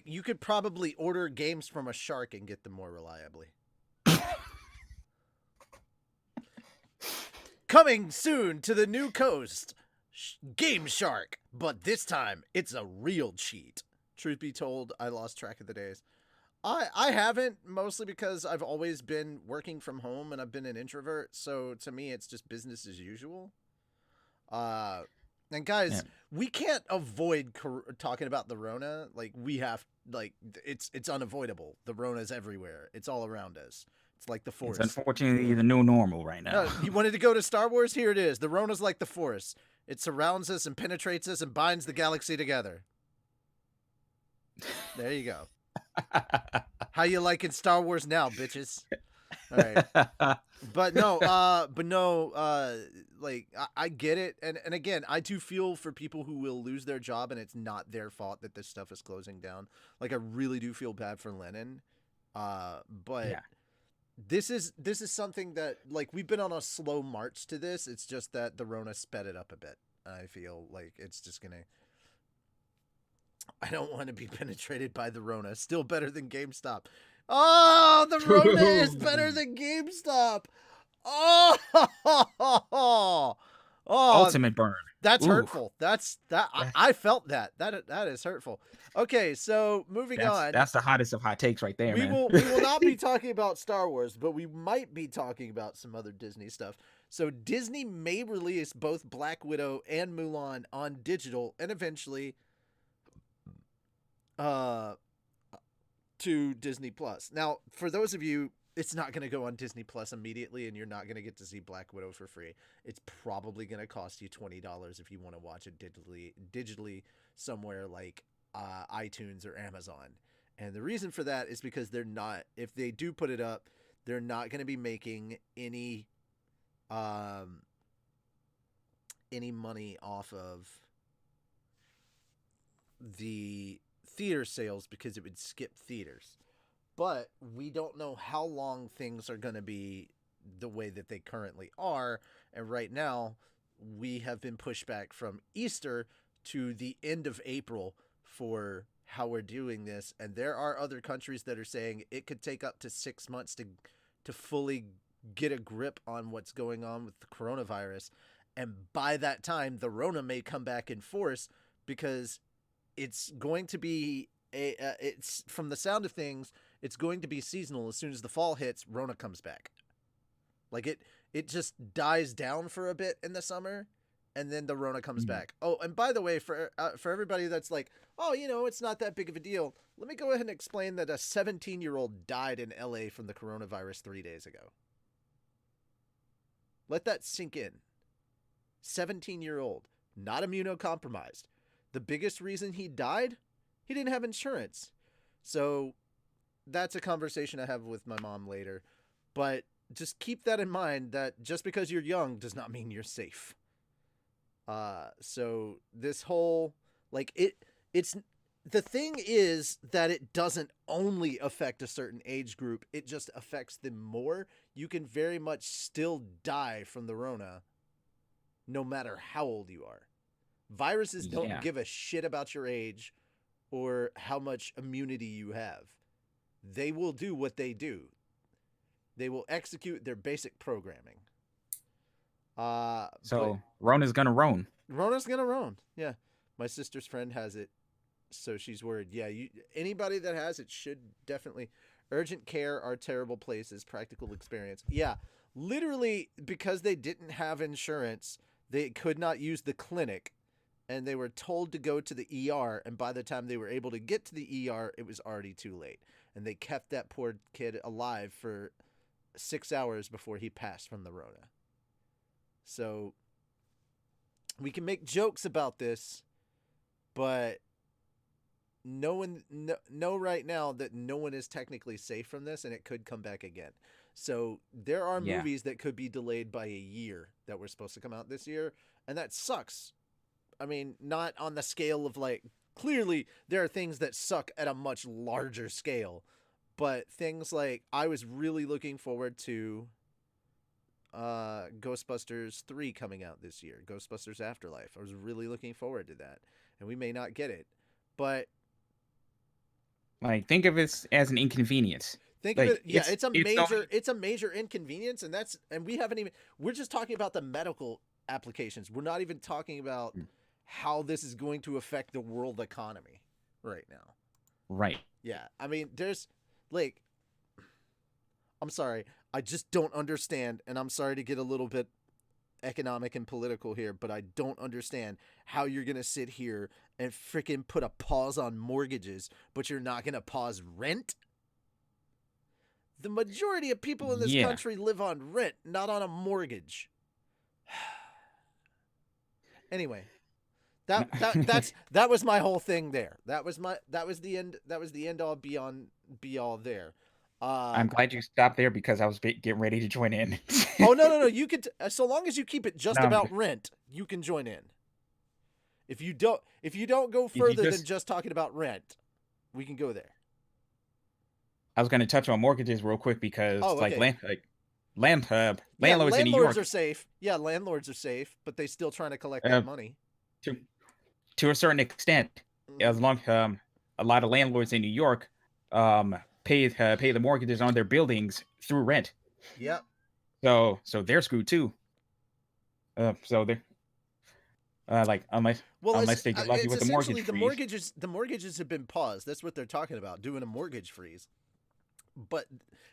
you could probably order games from a shark and get them more reliably. Coming soon to the new coast, Game Shark, but this time it's a real cheat. Truth be told, I lost track of the days. I haven't, mostly because I've always been working from home and I've been an introvert. So to me, it's just business as usual. Uh, and Yeah. guys, we can't avoid talking about the Rona. Like we have, like it's unavoidable. The Rona's everywhere. It's all around us. It's like the It's force. unfortunately the new normal right now. You wanted to go to Star Wars? Here it is. The Rona's like the force. It surrounds us and penetrates us and binds the galaxy together. There you go. How you liking Star Wars now, bitches? All right. But no, like I get it, and again, I do feel for people who will lose their job, and it's not their fault that this stuff is closing down. Like I really do feel bad for Lennon, but Yeah. this is something that like we've been on a slow march to this. It's just that the Rona sped it up a bit. I feel like it's just gonna. I don't want to be penetrated by the Rona. Still better than GameStop. Oh, the Rona is better than GameStop. Oh, oh, Ultimate burn. that's Ooh, hurtful. That's that. that- I felt that. That is hurtful. Okay, so moving on. that's the hottest of hot takes right there, We man. will not be talking about Star Wars, but we might be talking about some other Disney stuff. So Disney may release both Black Widow and Mulan on digital, and eventually, uh, to Disney Plus. Now, for those of you, it's not going to go on Disney Plus immediately, and you're not going to get to see Black Widow for free. It's probably going to cost you $20 if you want to watch it digitally somewhere like iTunes or Amazon. And the reason for that is because they're not. If they do put it up, they're not going to be making any money off of the theater sales because it would skip theaters. But we don't know how long things are going to be the way that they currently are. And right now, we have been pushed back from Easter to the end of April for how we're doing this. And there are other countries that are saying it could take up to 6 months to fully get a grip on what's going on with the coronavirus. And by that time, the Rona may come back in force because it's going to be it's from the sound of things, it's going to be seasonal. As soon as the fall hits, Rona comes back. Like it just dies down for a bit in the summer, and then the Rona comes back. Oh, and by the way, for everybody that's like, oh, it's not that big of a deal. Let me go ahead and explain that a 17-year-old died in LA from the coronavirus 3 days ago. Let that sink in. 17-year-old, not immunocompromised. The biggest reason he died, he didn't have insurance. So that's a conversation I have with my mom later. But just keep that in mind, that just because you're young does not mean you're safe. So this whole, like, it's the thing is that it doesn't only affect a certain age group. It just affects them more. You can very much still die from the Rona no matter how old you are. Viruses don't give a shit about your age or how much immunity you have. They will do what they do. They will execute their basic programming. So Rona's gonna roam. Rona's gonna roam. Yeah, my sister's friend has it, so she's worried. Yeah, anybody that has it should definitely. Urgent care are terrible places. Practical experience. Yeah, literally because they didn't have insurance, they could not use the clinic. And they were told to go to the ER, and by the time they were able to get to the ER, it was already too late. And they kept that poor kid alive for 6 hours before he passed from the Rona. So we can make jokes about this, but know right now that no one is technically safe from this, and it could come back again. So there are movies that could be delayed by a year that were supposed to come out this year, and that sucks. I mean, not on the scale of like, clearly there are things that suck at a much larger scale, but things like, I was really looking forward to Ghostbusters 3 coming out this year, Ghostbusters Afterlife. I was really looking forward to that, and we may not get it, but like, think of it as an inconvenience. Think of it, yeah, it's a major inconvenience, and we haven't even, we're just talking about the medical applications. We're not even talking about how this is going to affect the world economy right now. Right. Yeah. I mean, there's Like, I'm sorry, I just don't understand, and I'm sorry to get a little bit economic and political here, but I don't understand how you're gonna sit here and freaking put a pause on mortgages, but you're not gonna pause rent. The majority of people in this Yeah. country live on rent, not on a mortgage. Anyway, that was my whole thing there. That was the end all be all there. I'm glad you stopped there because I was getting ready to join in. Oh no, you could so long as you keep it just No, I'm about good. rent, you can join in. If you don't go If you further than just, just talking about rent, we can go there. I was going to touch on mortgages real quick because Oh, okay. Yeah, landlords in New landlords York, are safe. Yeah, landlords are safe, but they still trying to collect that uh, money. to to a certain extent, Mm-hmm. as long a lot of landlords in New York um pay the mortgages on their buildings through rent. Yep. So they're screwed too. So they're like Well, unless they get lucky it's with the mortgage essentially the freeze. mortgages. The mortgages have been paused. That's what they're talking about, doing a mortgage freeze. But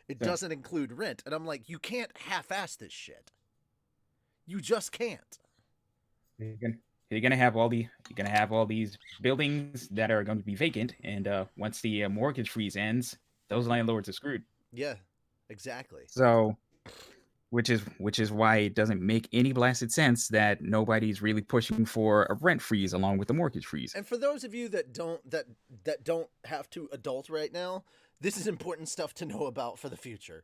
it So doesn't include rent, and I'm like, you can't half-ass this shit. You just can't. you're gonna, you're gonna have all these buildings that are going to be vacant, and once the mortgage freeze ends, those landlords are screwed. Yeah, exactly. So which is why it doesn't make any blasted sense that nobody's really pushing for a rent freeze along with the mortgage freeze. And for those of you that don't have to adult right now, this is important stuff to know about for the future.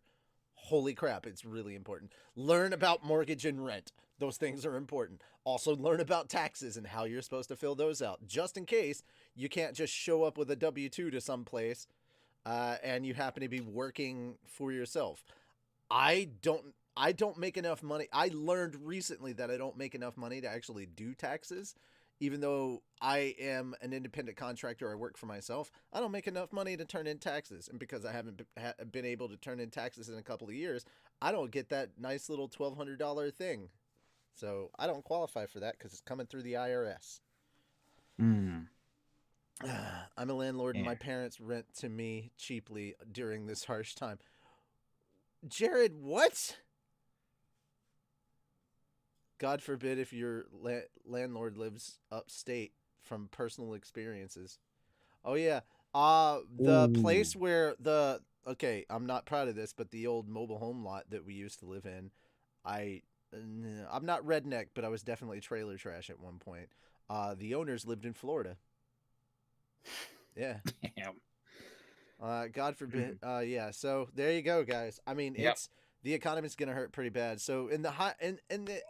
Holy crap, it's really important. Learn about mortgage and rent. Those things are important. Also learn about taxes and how you're supposed to fill those out, just in case you can't just show up with a W-2 to some place and you happen to be working for yourself. I don't make enough money. I learned recently that I don't make enough money to actually do taxes. Even though I am an independent contractor, I work for myself. I don't make enough money to turn in taxes, and because I haven't been able to turn in taxes in a couple of years, I don't get that nice little $1,200 thing. So I don't qualify for that because it's coming through the IRS. Hmm. I'm a landlord, and Yeah. my parents rent to me cheaply during this harsh time. Jared, what? God forbid if your landlord lives upstate from personal experiences. Oh yeah. The Ooh. place where the okay, I'm not proud of this, but the old mobile home lot that we used to live in, I I'm not redneck, but I was definitely trailer trash at one point. The owners lived in Florida. Yeah. Damn. God forbid. Yeah. So there you go, guys. I mean, Yep. it's the economy's gonna hurt pretty bad. So in the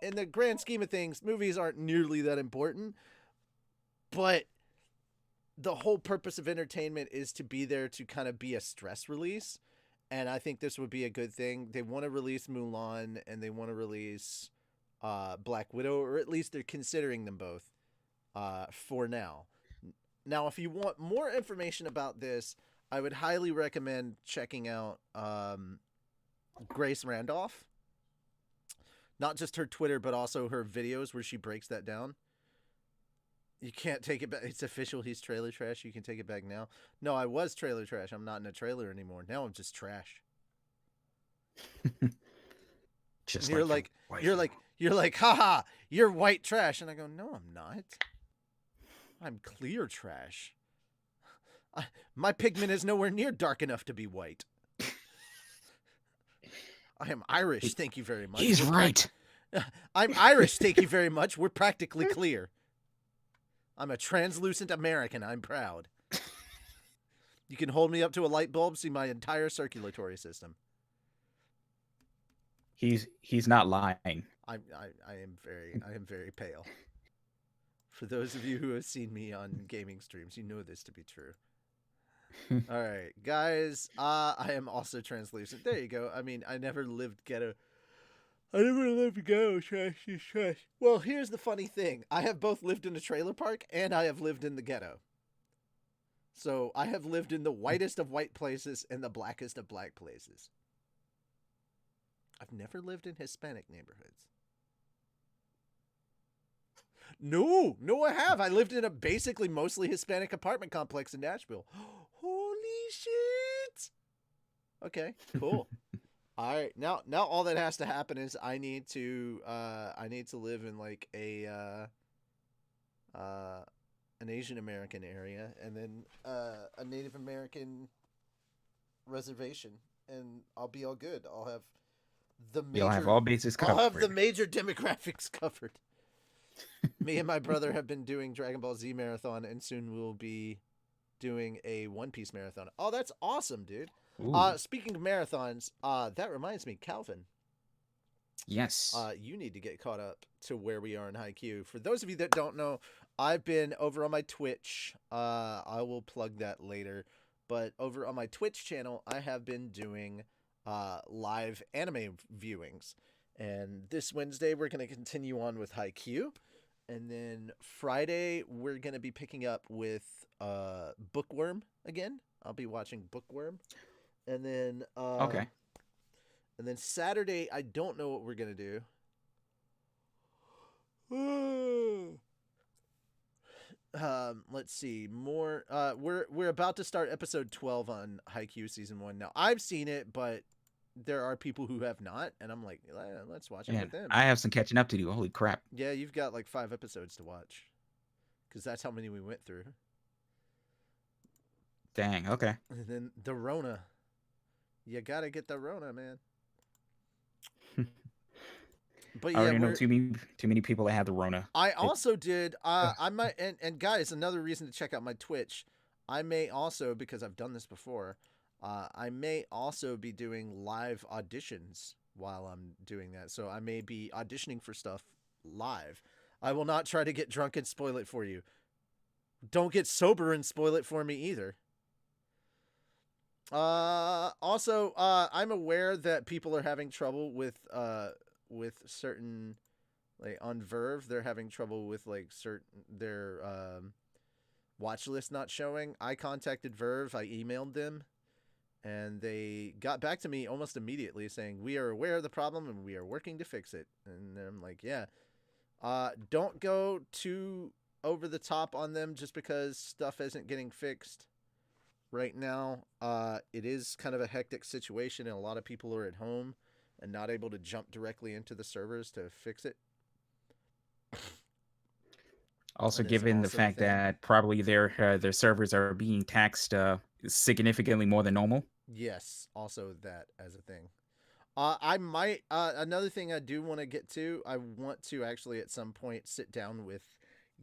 in the grand scheme of things, movies aren't nearly that important. But the whole purpose of entertainment is to be there to kind of be a stress release. And I think this would be a good thing. They want to release Mulan and they want to release Black Widow, or at least they're considering them both for now. Now, if you want more information about this, I would highly recommend checking out Grace Randolph. Not just her Twitter, but also her videos where she breaks that down. You can't take it back. It's official. He's trailer trash. You can take it back now. No, I was trailer trash. I'm not in a trailer anymore. Now I'm just trash. And Just like your wife. you're like, haha, you're white trash. And I go, no, I'm not. I'm clear trash. My pigment is nowhere near dark enough to be white. I am Irish. Thank you very much. He's right. I'm Irish. Thank you very much. We're practically clear. I'm a translucent American. I'm proud. You can hold me up to a light bulb, see my entire circulatory system. He's not lying. I am very pale. For those of you who have seen me on gaming streams, you know this to be true. All right, guys. I am also translucent. There you go. I mean, I never lived ghetto. I never lived ghetto. Trash is trash. Well, here's the funny thing. I have both lived in a trailer park and I have lived in the ghetto. So I have lived in the whitest of white places and the blackest of black places. I've never lived in Hispanic neighborhoods. No, I have. I lived in a basically mostly Hispanic apartment complex in Nashville. Holy shit! Okay, cool. All right, now all that has to happen is I need to live in like an Asian American area, and then a Native American reservation, and I'll be all good. The You'll have major all bases I'll have the covered. major demographics covered. Me and my brother have been doing Dragon Ball Z marathon, and soon we'll be doing a One Piece marathon. Oh, that's awesome, dude. Ooh, Speaking of marathons, that reminds me, Calvin, yes. you need to get caught up to where we are in Haikyuu. For those of you that don't know, I've been over on my Twitch. I will plug that later. But over on my Twitch channel, I have been doing live anime viewings. And this Wednesday, we're going to continue on with Haikyuu. And then Friday, we're going to be picking up with Bookworm again. I'll be watching Bookworm. And then Okay. and then Saturday, I don't know what we're gonna do. Let's see. More. We're about to start episode 12 on Haikyuu season 1. Now I've seen it, but there are people who have not, and I'm like, let's watch it And with them. I have some catching up to do. Holy crap. Yeah, you've got like 5 episodes to watch, because that's how many we went through. Dang. Okay. And then the Rona. You gotta get the Rona, man. But I already yeah, know too many people that have the Rona. I also did. I might, and guys, another reason to check out my Twitch. I may also, because I've done this before, I may also be doing live auditions while I'm doing that. So I may be auditioning for stuff live. I will not try to get drunk and spoil it for you. Don't get sober and spoil it for me either. Also, I'm aware that people are having trouble with certain, like on Verve, they're having trouble with like certain their watch list not showing. I contacted Verve, I emailed them, and they got back to me almost immediately saying, "We are aware of the problem and we are working to fix it." And I'm like, "Yeah. Don't go too over the top on them just because stuff isn't getting fixed right now. It is kind of a hectic situation, and a lot of people are at home and not able to jump directly into the servers to fix it." Also, That is given the also a fact thing. that probably their servers are being taxed significantly more than normal. Yes, also that as a thing. I might another thing I do want to get to. I want to actually at some point sit down with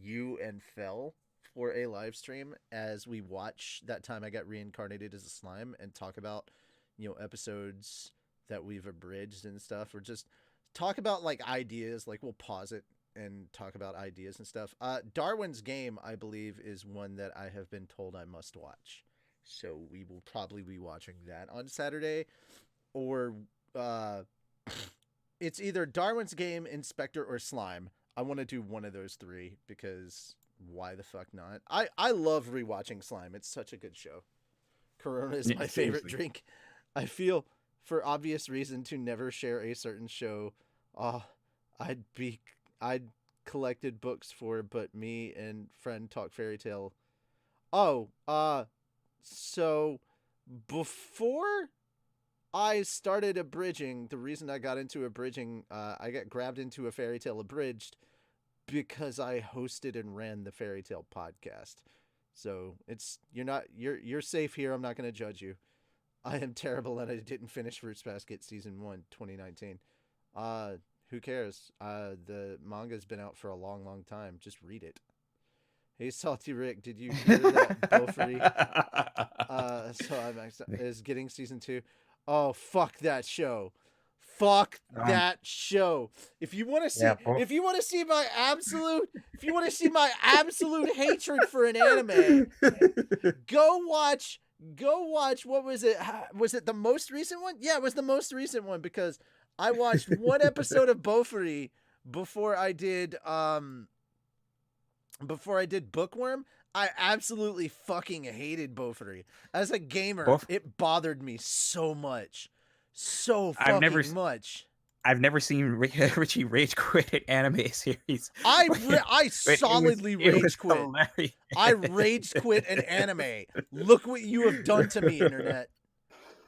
you and Fel for a live stream as we watch That Time I Got Reincarnated as a Slime and talk about, episodes that we've abridged and stuff, or just talk about like ideas. Like we'll pause it and talk about ideas and stuff. Darwin's Game, I believe, is one that I have been told I must watch. So we will probably be watching that on Saturday, or it's either Darwin's Game, Inspector, or Slime. I want to do one of those 3 because why the fuck not? I love rewatching Slime. It's such a good show. Corona is Yeah, my favorite seriously. drink. I feel, for obvious reason, to never share a certain show. I'd collected books for, but me and friend talk fairy tale. Oh, so before I started abridging, the reason I got into abridging, I got grabbed into a fairy tale abridged because I hosted and ran the fairy tale podcast. So you're safe here. I'm not going to judge you. I am terrible and I didn't finish Fruits Basket season 1 2019. Who cares? The manga's been out for a long, long time. Just read it. Hey, Salty Rick, did you hear that Bofuri is getting season 2? Oh, fuck that show. Fuck Um, that show. If you want to see yeah, if you want to see my absolute hatred for an anime, go watch what was it? Was it the most recent one? Yeah, it was the most recent one because I watched one episode of Bofuri before I did Bookworm. I absolutely fucking hated Bofuri. As a gamer, it bothered me so much. So fucking much. I've never seen Richie rage quit an anime series. I solidly rage quit. Hilarious. I rage quit an anime. Look what you have done to me, internet.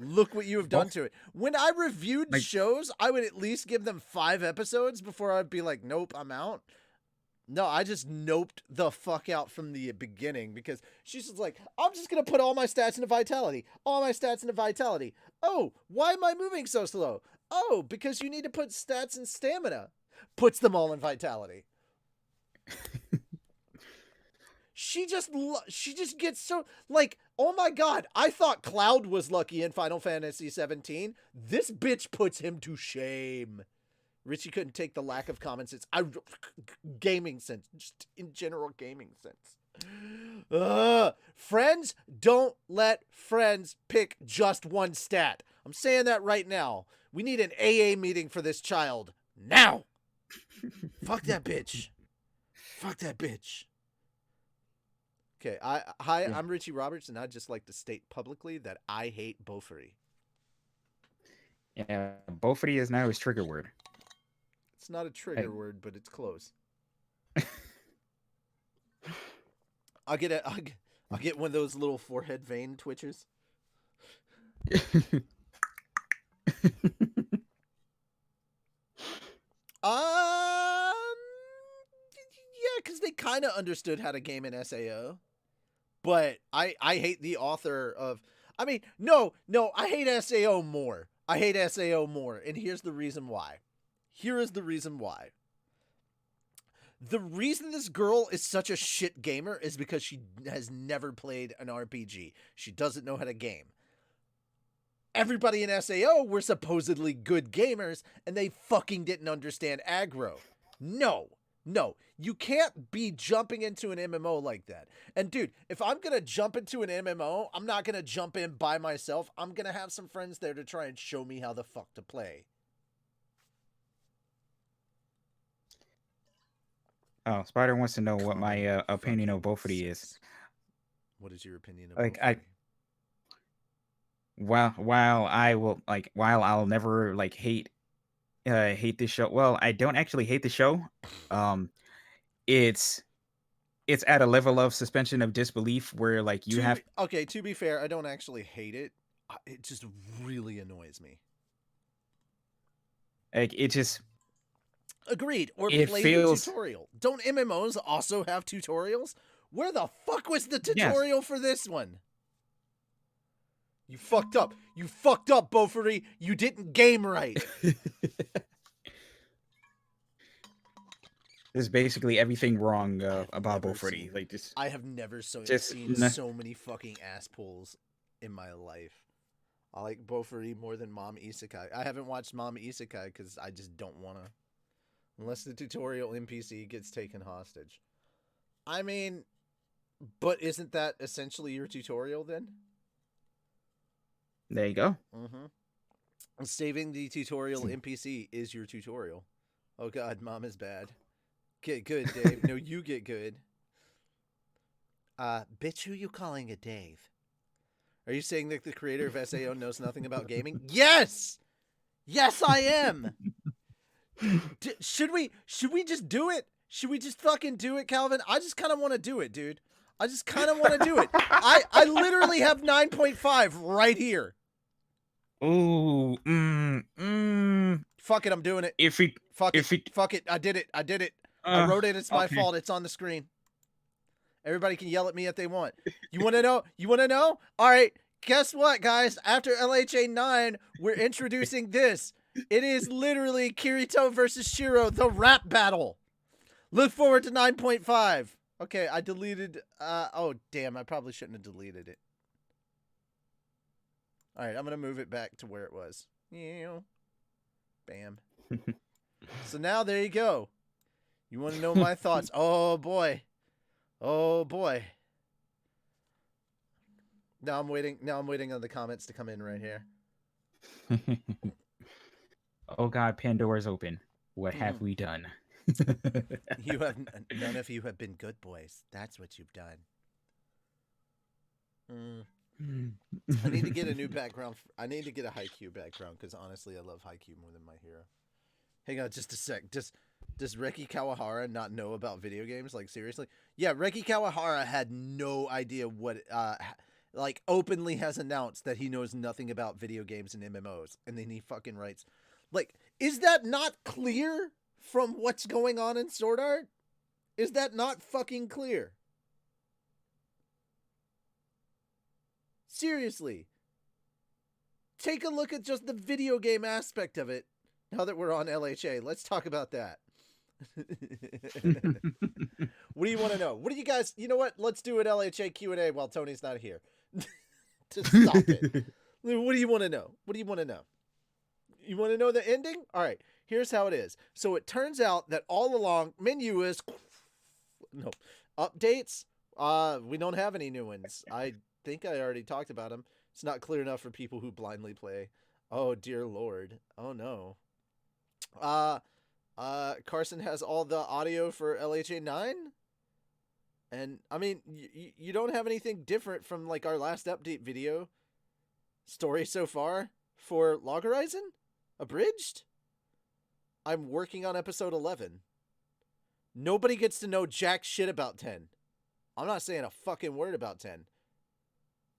Look what you have done Both- to it. When I reviewed Like- shows, I would at least give them 5 episodes before I'd be like, nope, I'm out. No, I just noped the fuck out from the beginning because she's just like, I'm just going to put all my stats into vitality. All my stats into vitality. Oh, why am I moving so slow? Oh, because you need to put stats and stamina. Puts them all in vitality. She just gets so like, oh my god, I thought Cloud was lucky in Final Fantasy 17. This bitch puts him to shame. Richie couldn't take the lack of common sense. Gaming sense, just in general gaming sense. Friends, don't let friends pick just one stat. I'm saying that right now. We need an AA meeting for this child now. Fuck that bitch. Fuck that bitch. Okay, hi, Yeah. I'm Richie Roberts, and I'd just like to state publicly that I hate Beaufry. Yeah, Beaufry is now his trigger word. It's not a trigger Hey. word, but it's close. I'll get one of those little forehead vein twitches. Yeah, because they kind of understood how to game an SAO. But I hate the author of... I mean, no, I hate SAO more. I hate SAO more, and here's the reason why. Here is the reason why. The reason this girl is such a shit gamer is because she has never played an RPG. She doesn't know how to game. Everybody in SAO were supposedly good gamers, and they fucking didn't understand aggro. No, you can't be jumping into an MMO like that. And dude, if I'm gonna jump into an MMO, I'm not gonna jump in by myself. I'm gonna have some friends there to try and show me how the fuck to play. Oh, Spider wants to know what my Common opinion of fucking Beaufry is. sense. What is your opinion of Like, Beaufry? While I'll never like hate this show. Well, I don't actually hate the show. It's at a level of suspension of disbelief where like you have Okay, to be fair, I don't actually hate it. It just really annoys me. like it just Agreed. Or It play feels- the tutorial. Don't MMOs also have tutorials? Where the fuck was the Yes. tutorial for this one? You fucked up. You fucked up, Beaufry. You didn't game right. there's basically everything wrong about never Beaufry. seen- Like this. I have never Just seen nah. so many fucking ass pulls in my life. I like Beaufry more than Mom Isekai. I haven't watched Mom Isekai because I just don't want to. Unless the tutorial NPC gets taken hostage. I mean, but isn't that essentially your tutorial then? There you go. Mm-hmm. Saving the tutorial NPC is your tutorial. Oh god, Mom is bad. Get good, Dave. No, you get good. Bitch, who you calling a Dave? Are you saying that the creator of SAO knows nothing about gaming? Yes! Yes, I am! Should we just do it? Should we just fucking do it, Calvin? I just kind of want to do it, dude. I just kind of want to do it. I literally have 9.5 right here. Ooh, Fuck it, I'm doing it. if we Fuck if it. we Fuck it. I did it. I wrote it. It's my okay. fault. It's on the screen. Everybody can yell at me if they want. You want to know? You want to know? All right. Guess what, guys? After LHA 9, we're introducing this. It is literally Kirito versus Shiro, the rap battle. Look forward to 9.5. Okay, I deleted... oh, damn. I probably shouldn't have deleted it. All right, I'm going to move it back to where it was. Bam. So now there you go. You want to know my thoughts? Oh, boy. Oh, boy. Now I'm waiting on the comments to come in right here. Oh god, Pandora's open. What have we done? None of you have been good boys. That's what you've done. I need to get a new background. I need to get a Haikyuu background because honestly, I love Haikyuu more than My Hero. Hang on just a sec. Does Reki Kawahara not know about video games? Like, seriously? Yeah, Reki Kawahara had no idea what like openly has announced that he knows nothing about video games and MMOs, and then he fucking writes, like, is that not clear from what's going on in Sword Art? Is that not fucking clear? Seriously. Take a look at just the video game aspect of it. Now that we're on LHA, let's talk about that. What do you want to know? What do you guys, you know what? Let's do an LHA Q&A while Tony's not here. To stop it. What do you want to know? What do you want to know? You want to know the ending? All right, here's how it is. So it turns out that all along, menu is, no, updates. We don't have any new ones. I think I already talked about them. It's not clear enough for people who blindly play. Oh, dear Lord. Oh, no. Carson has all the audio for LHA 9. And, I mean, you don't have anything different from, like, our last update video story so far for Log Horizon? Abridged? I'm working on episode 11. Nobody gets to know jack shit about 10. I'm not saying a fucking word about 10.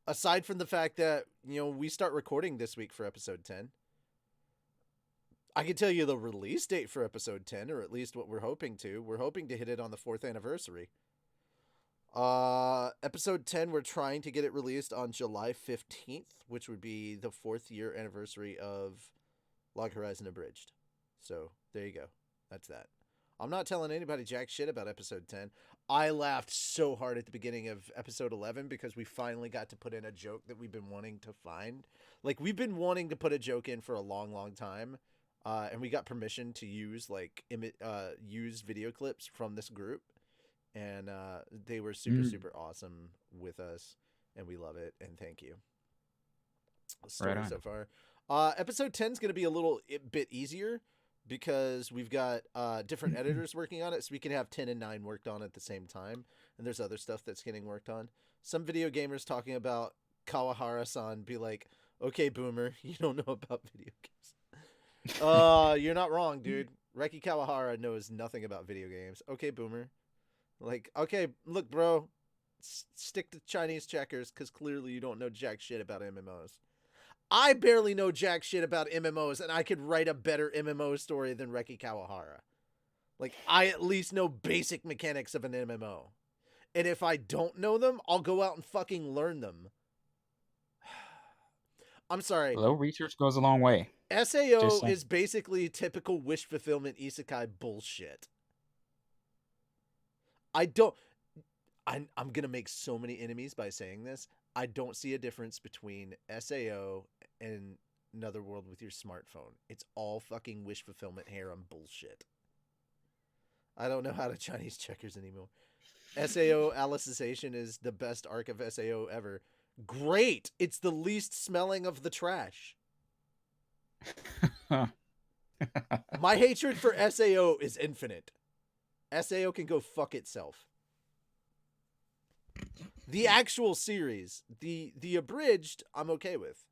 Aside from the fact that, you know, we start recording this week for episode 10. I can tell you the release date for episode 10, or at least what we're hoping to. We're hoping to hit it on the 4th anniversary. Episode 10, we're trying to get it released on July 15th, which would be the 4th year anniversary of Log Horizon Abridged. So, there you go. That's that. I'm not telling anybody jack shit about episode 10. I laughed so hard at the beginning of episode 11 because we finally got to put in a joke that we've been wanting to find. Like, we've been wanting to put a joke in for a long, long time. And we got permission to use, like, use video clips from this group. And they were super, super awesome with us. And we love it. And thank you. Story Right on. so far. Episode 10 is going to be a little bit easier because we've got different editors working on it, so we can have 10 and 9 worked on at the same time. And there's other stuff that's getting worked on. Some video gamers talking about Kawahara-san be like, okay, boomer, you don't know about video games. You're not wrong, dude. Reki Kawahara knows nothing about video games. Okay, boomer. Like, okay, look, bro, stick to Chinese checkers because clearly you don't know jack shit about MMOs. I barely know jack shit about MMOs, and I could write a better MMO story than Reki Kawahara. Like, I at least know basic mechanics of an MMO. And if I don't know them, I'll go out and fucking learn them. I'm sorry. Well, research goes a long way. SAO is basically typical wish fulfillment isekai bullshit. I'm going to make so many enemies by saying this. I don't see a difference between SAO and Another World with your smartphone. It's all fucking wish fulfillment harem bullshit. I don't know how to Chinese checkers anymore. SAO Alicization is the best arc of SAO ever. Great! It's the least smelling of the trash. My hatred for SAO is infinite. SAO can go fuck itself. The actual series, the abridged, I'm okay with.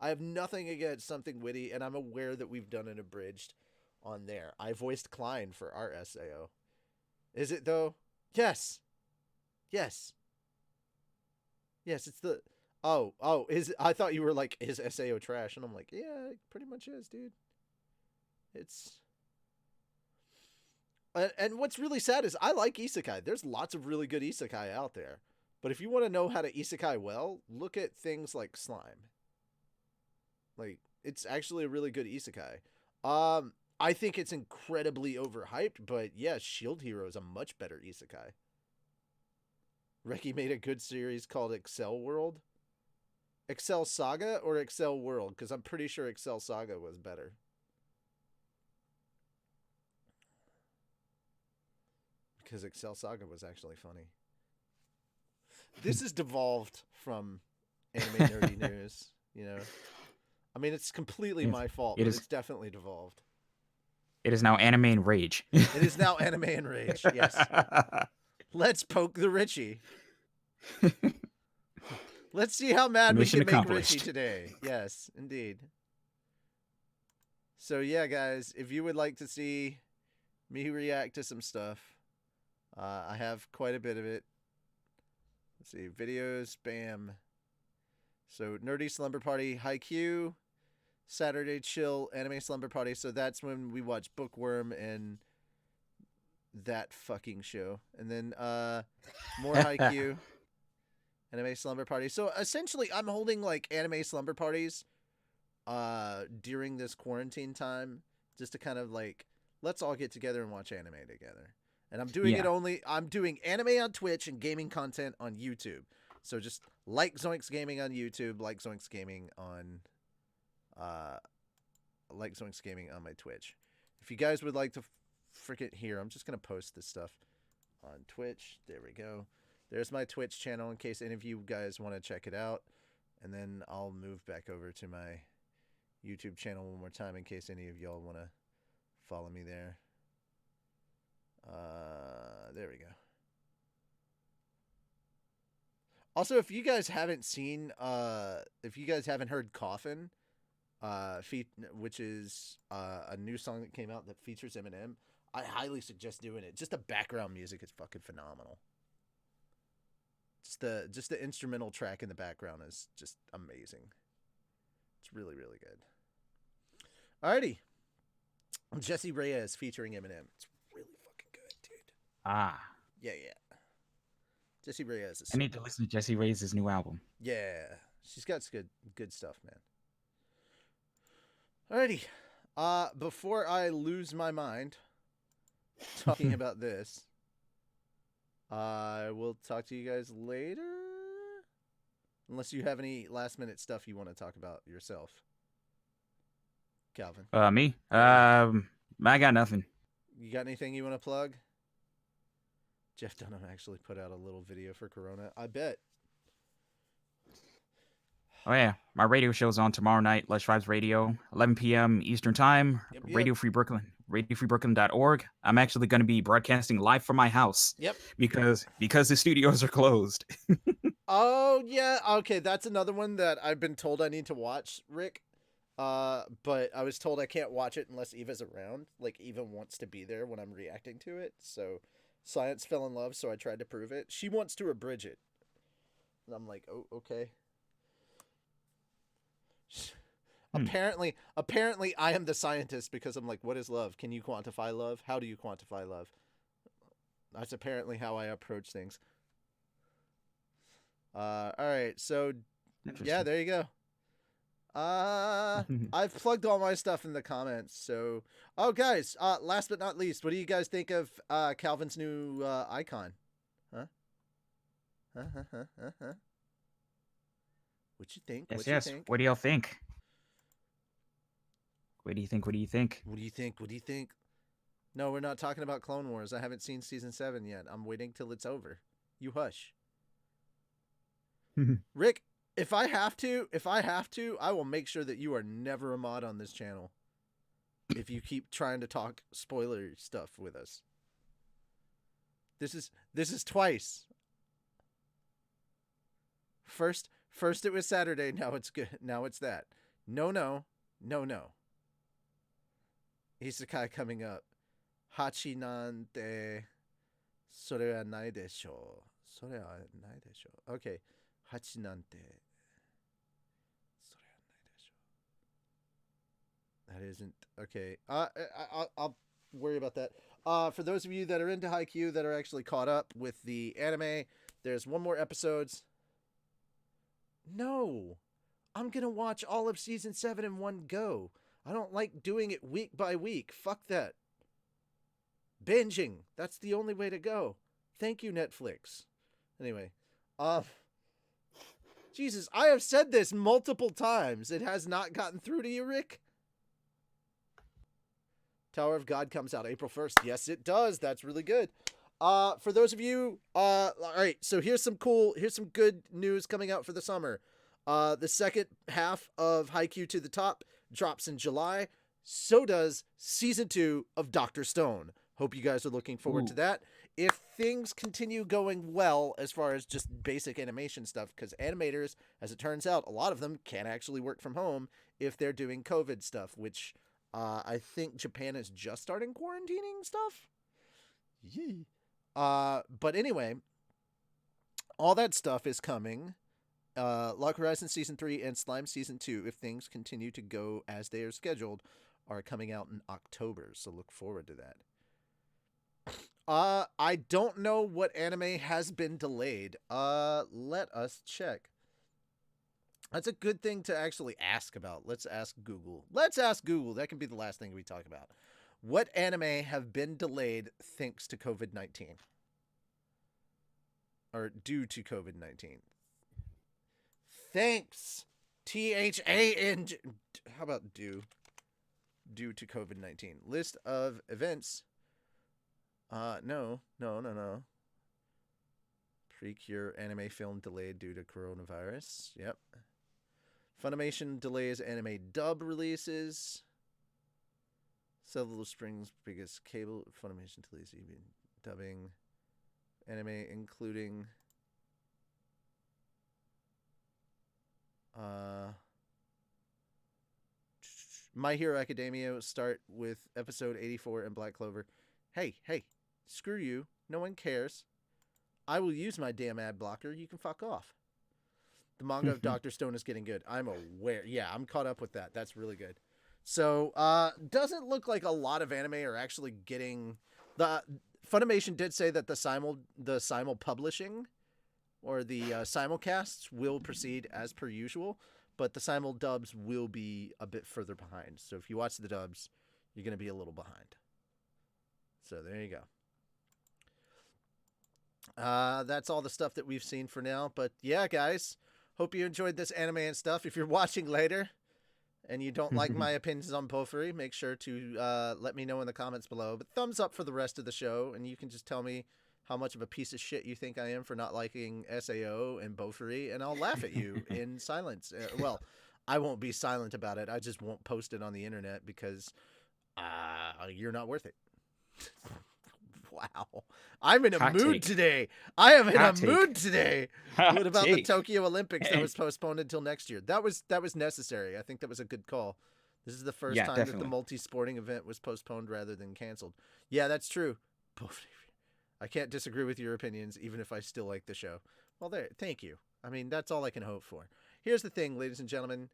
I have nothing against something witty, and I'm aware that we've done an abridged on there. I voiced Klein for our SAO. Is it, though? Yes. Yes. Yes, it's the... Oh, I thought you were like, is SAO trash? And I'm like, yeah, it pretty much is, dude. It's... And what's really sad is I like isekai. There's lots of really good isekai out there. But if you want to know how to isekai well, look at things like Slime. Like, it's actually a really good isekai. I think it's incredibly overhyped, but yeah, Shield Hero is a much better isekai. Reki made a good series called Excel World. Excel Saga or Excel World? Because I'm pretty sure Excel Saga was better. Because Excel Saga was actually funny. This is devolved from Anime Nerdy News, you know. I mean, it's completely my fault, but it's definitely devolved. It is now Anime and Rage. It is now Anime and Rage, yes. Let's poke the Richie. Let's see how mad we can make Richie today. Yes, indeed. So yeah, guys, if you would like to see me react to some stuff, I have quite a bit of it. Let's see, videos, bam. So Nerdy Slumber Party, Haikyuu, Saturday Chill, Anime Slumber Party. So that's when we watch Bookworm and that fucking show. And then more Haikyuu, Anime Slumber Party. So essentially I'm holding like anime slumber parties during this quarantine time just to kind of like let's all get together and watch anime together. And I'm doing I'm doing anime on Twitch and gaming content on YouTube. So just like Zoinks Gaming on YouTube, like Zoinks Gaming on my Twitch. If you guys would like to freaking here, I'm just going to post this stuff on Twitch. There we go. There's my Twitch channel in case any of you guys want to check it out. And then I'll move back over to my YouTube channel one more time in case any of y'all want to follow me there. There we go. Also, if you guys haven't seen, if you guys haven't heard Coffin, which is a new song that came out that features Eminem, I highly suggest doing it. Just the background music is fucking phenomenal. Just the instrumental track in the background is just amazing. It's really, really good. Alrighty. Jesse Reyes featuring Eminem. It's really fucking good, dude. Ah. Yeah. Jesse Reyes is I need to listen to Jesse Reyes' new album. Yeah. She's got good stuff, man. Alrighty. Before I lose my mind talking about this, I will talk to you guys later. Unless you have any last minute stuff you want to talk about yourself. Calvin. Me? I got nothing. You got anything you want to plug? Jeff Dunham actually put out a little video for Corona. I bet. Oh yeah, my radio show's on tomorrow night, Lush Vibes Radio, 11 p.m. Eastern Time, Yep. Radio Free Brooklyn, radiofreebrooklyn.org. I'm actually going to be broadcasting live from my house. Yep. Because the studios are closed. Oh, yeah. Okay, that's another one that I've been told I need to watch, Rick. But I was told I can't watch it unless Eva's around. Like, Eva wants to be there when I'm reacting to it. So, Science fell in love, so I tried to prove it. She wants to abridge it. And I'm like, oh, okay. Apparently I am the scientist because I'm like, what is love? Can you quantify love? How do you quantify love? That's apparently how I approach things. All right. So, yeah, there you go. I've plugged all my stuff in the comments. So, oh, guys, last but not least, what do you guys think of Calvin's new icon? Huh? What you think? Yes, what yes. You think? What do y'all think? What do you think? What do you think? No, we're not talking about Clone Wars. I haven't seen season 7 yet. I'm waiting till it's over. You hush. Rick, if I have to, I will make sure that you are never a mod on this channel. If you keep trying to talk spoiler stuff with us. This is twice. First it was Saturday, now it's good. Now it's that. No. Isekai coming up. Hachi nante sore wa nai desho. Okay. Hachi nante sore wa nai desho. That isn't okay. I'll worry about that. For those of you that are into Haikyuu that are actually caught up with the anime, there's one more episodes. No, I'm gonna watch all of season 7 in one go. I don't like doing it week by week. Fuck that. Binging. That's the only way to go. Thank you, Netflix. Anyway, Jesus, I have said this multiple times. It has not gotten through to you, Rick. Tower of God comes out April 1st. Yes, it does. That's really good. For those of you, all right, so here's some good news coming out for the summer. The second half of Haikyuu to the Top drops in July. So does season 2 of Dr. Stone. Hope you guys are looking forward to that. If things continue going well as far as just basic animation stuff, because animators, as it turns out, a lot of them can't actually work from home if they're doing COVID stuff, which I think Japan is just starting quarantining stuff. Yee. But anyway, all that stuff is coming. Log Horizon Season 3 and Slime Season 2, if things continue to go as they are scheduled, are coming out in October, so look forward to that. I don't know what anime has been delayed. Let us check. That's a good thing to actually ask about. Let's ask Google. That can be the last thing we talk about. What anime have been delayed thanks to COVID-19? Or due to COVID-19? Thanks. THAN. How about due? Due to COVID-19. List of events. No. Precure anime film delayed due to coronavirus. Yep. Funimation delays anime dub releases. Silver Springs biggest cable. Funimation delays even dubbing anime, including My Hero Academia start with episode 84 and Black Clover. Hey, screw you. No one cares. I will use my damn ad blocker. You can fuck off. The manga of Dr. Stone is getting good. I'm aware. Yeah, I'm caught up with that. That's really good. So, doesn't look like a lot of anime are actually getting the Funimation did say that the simul publishing or the simulcasts will proceed as per usual, but the simul dubs will be a bit further behind. So if you watch the dubs, you're going to be a little behind. So there you go. That's all the stuff that we've seen for now. But yeah, guys, hope you enjoyed this anime and stuff. If you're watching later and you don't like my opinions on Potpourri, make sure to let me know in the comments below. But thumbs up for the rest of the show, and you can just tell me how much of a piece of shit you think I am for not liking SAO and Potpourri, and I'll laugh at you in silence. Well, I won't be silent about it. I just won't post it on the internet because you're not worth it. Wow. I'm in a mood today. I am in a mood today. What about the Tokyo Olympics that was postponed until next year? That was necessary. I think that was a good call. This is the first time that the multi-sporting event was postponed rather than canceled. Yeah, that's true. I can't disagree with your opinions, even if I still like the show. Well, thank you. I mean, that's all I can hope for. Here's the thing, ladies and gentlemen.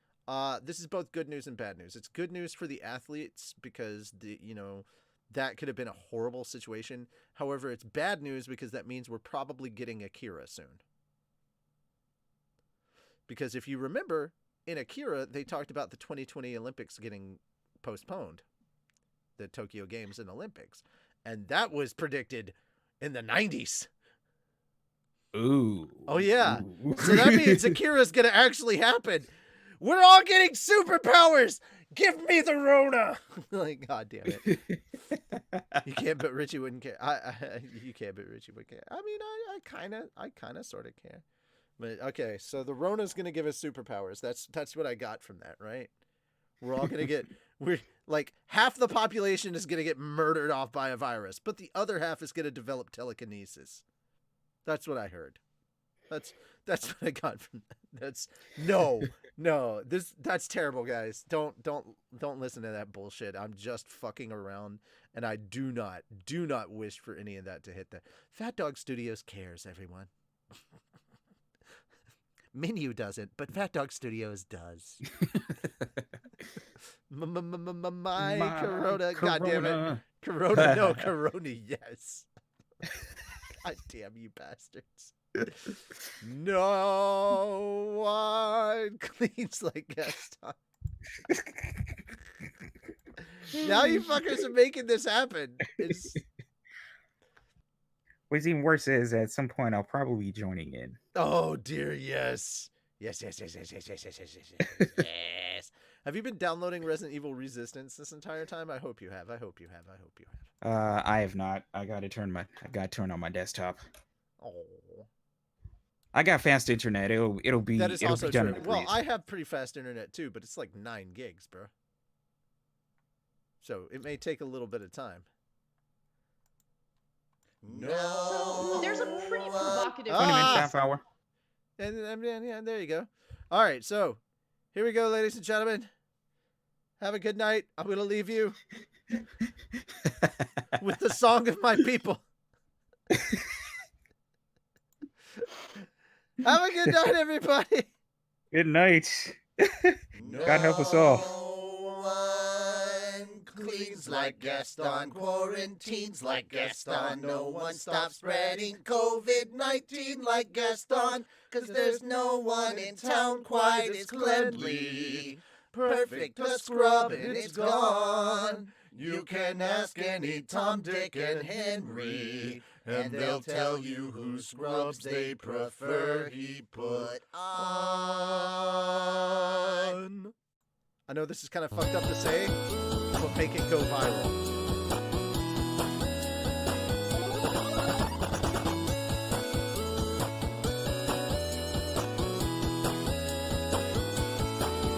This is both good news and bad news. It's good news for the athletes because that could have been a horrible situation. However, it's bad news because that means we're probably getting Akira soon. Because if you remember, in Akira, they talked about the 2020 Olympics getting postponed. The Tokyo Games and Olympics. And that was predicted in the 90s. Ooh. Oh, yeah. Ooh. So that means Akira's going to actually happen. We're all getting superpowers. Give me the Rona. Like, God damn it. You can't, but Richie wouldn't care. You can't, but Richie would care. I mean, I kind of sort of care. But okay, so the Rona's going to give us superpowers. That's what I got from that, right? We're all going to we're like half the population is going to get murdered off by a virus, but the other half is going to develop telekinesis. That's what I heard. That's what I got from that. That's terrible, guys. Don't listen to that bullshit. I'm just fucking around, and I do not wish for any of that to hit the Fat Dog Studios cares, everyone. Menu doesn't, but Fat Dog Studios does. My Corona. God damn it. Corona, no, Corona, yes. God damn you bastards. No one cleans like Gaston. Now you fuckers are making this happen. What's even worse is at some point I'll probably be joining in. Oh dear, yes. Yes. Have you been downloading Resident Evil Resistance this entire time? I hope you have. I have not. I got to turn on my desktop. Oh. I got fast internet. It'll be that is also be done true. in a Well, breeze. I have pretty fast internet too, but it's like 9 gigs, bro. So it may take a little bit of time. So there's a pretty provocative 20 minutes, half hour. And yeah, there you go. All right, so here we go, ladies and gentlemen. Have a good night. I'm going to leave you with the song of my people. Have a good night, everybody. Good night. God help us all. No one cleans like Gaston, quarantines like Gaston. No one stops spreading COVID-19 like Gaston, 'cause there's no one in town quite as cleanly. Perfect to scrub and it's gone. You can ask any Tom, Dick, and Henry, and they'll tell you whose scrubs they prefer he put on. I know this is kind of fucked up to say, but make it go viral.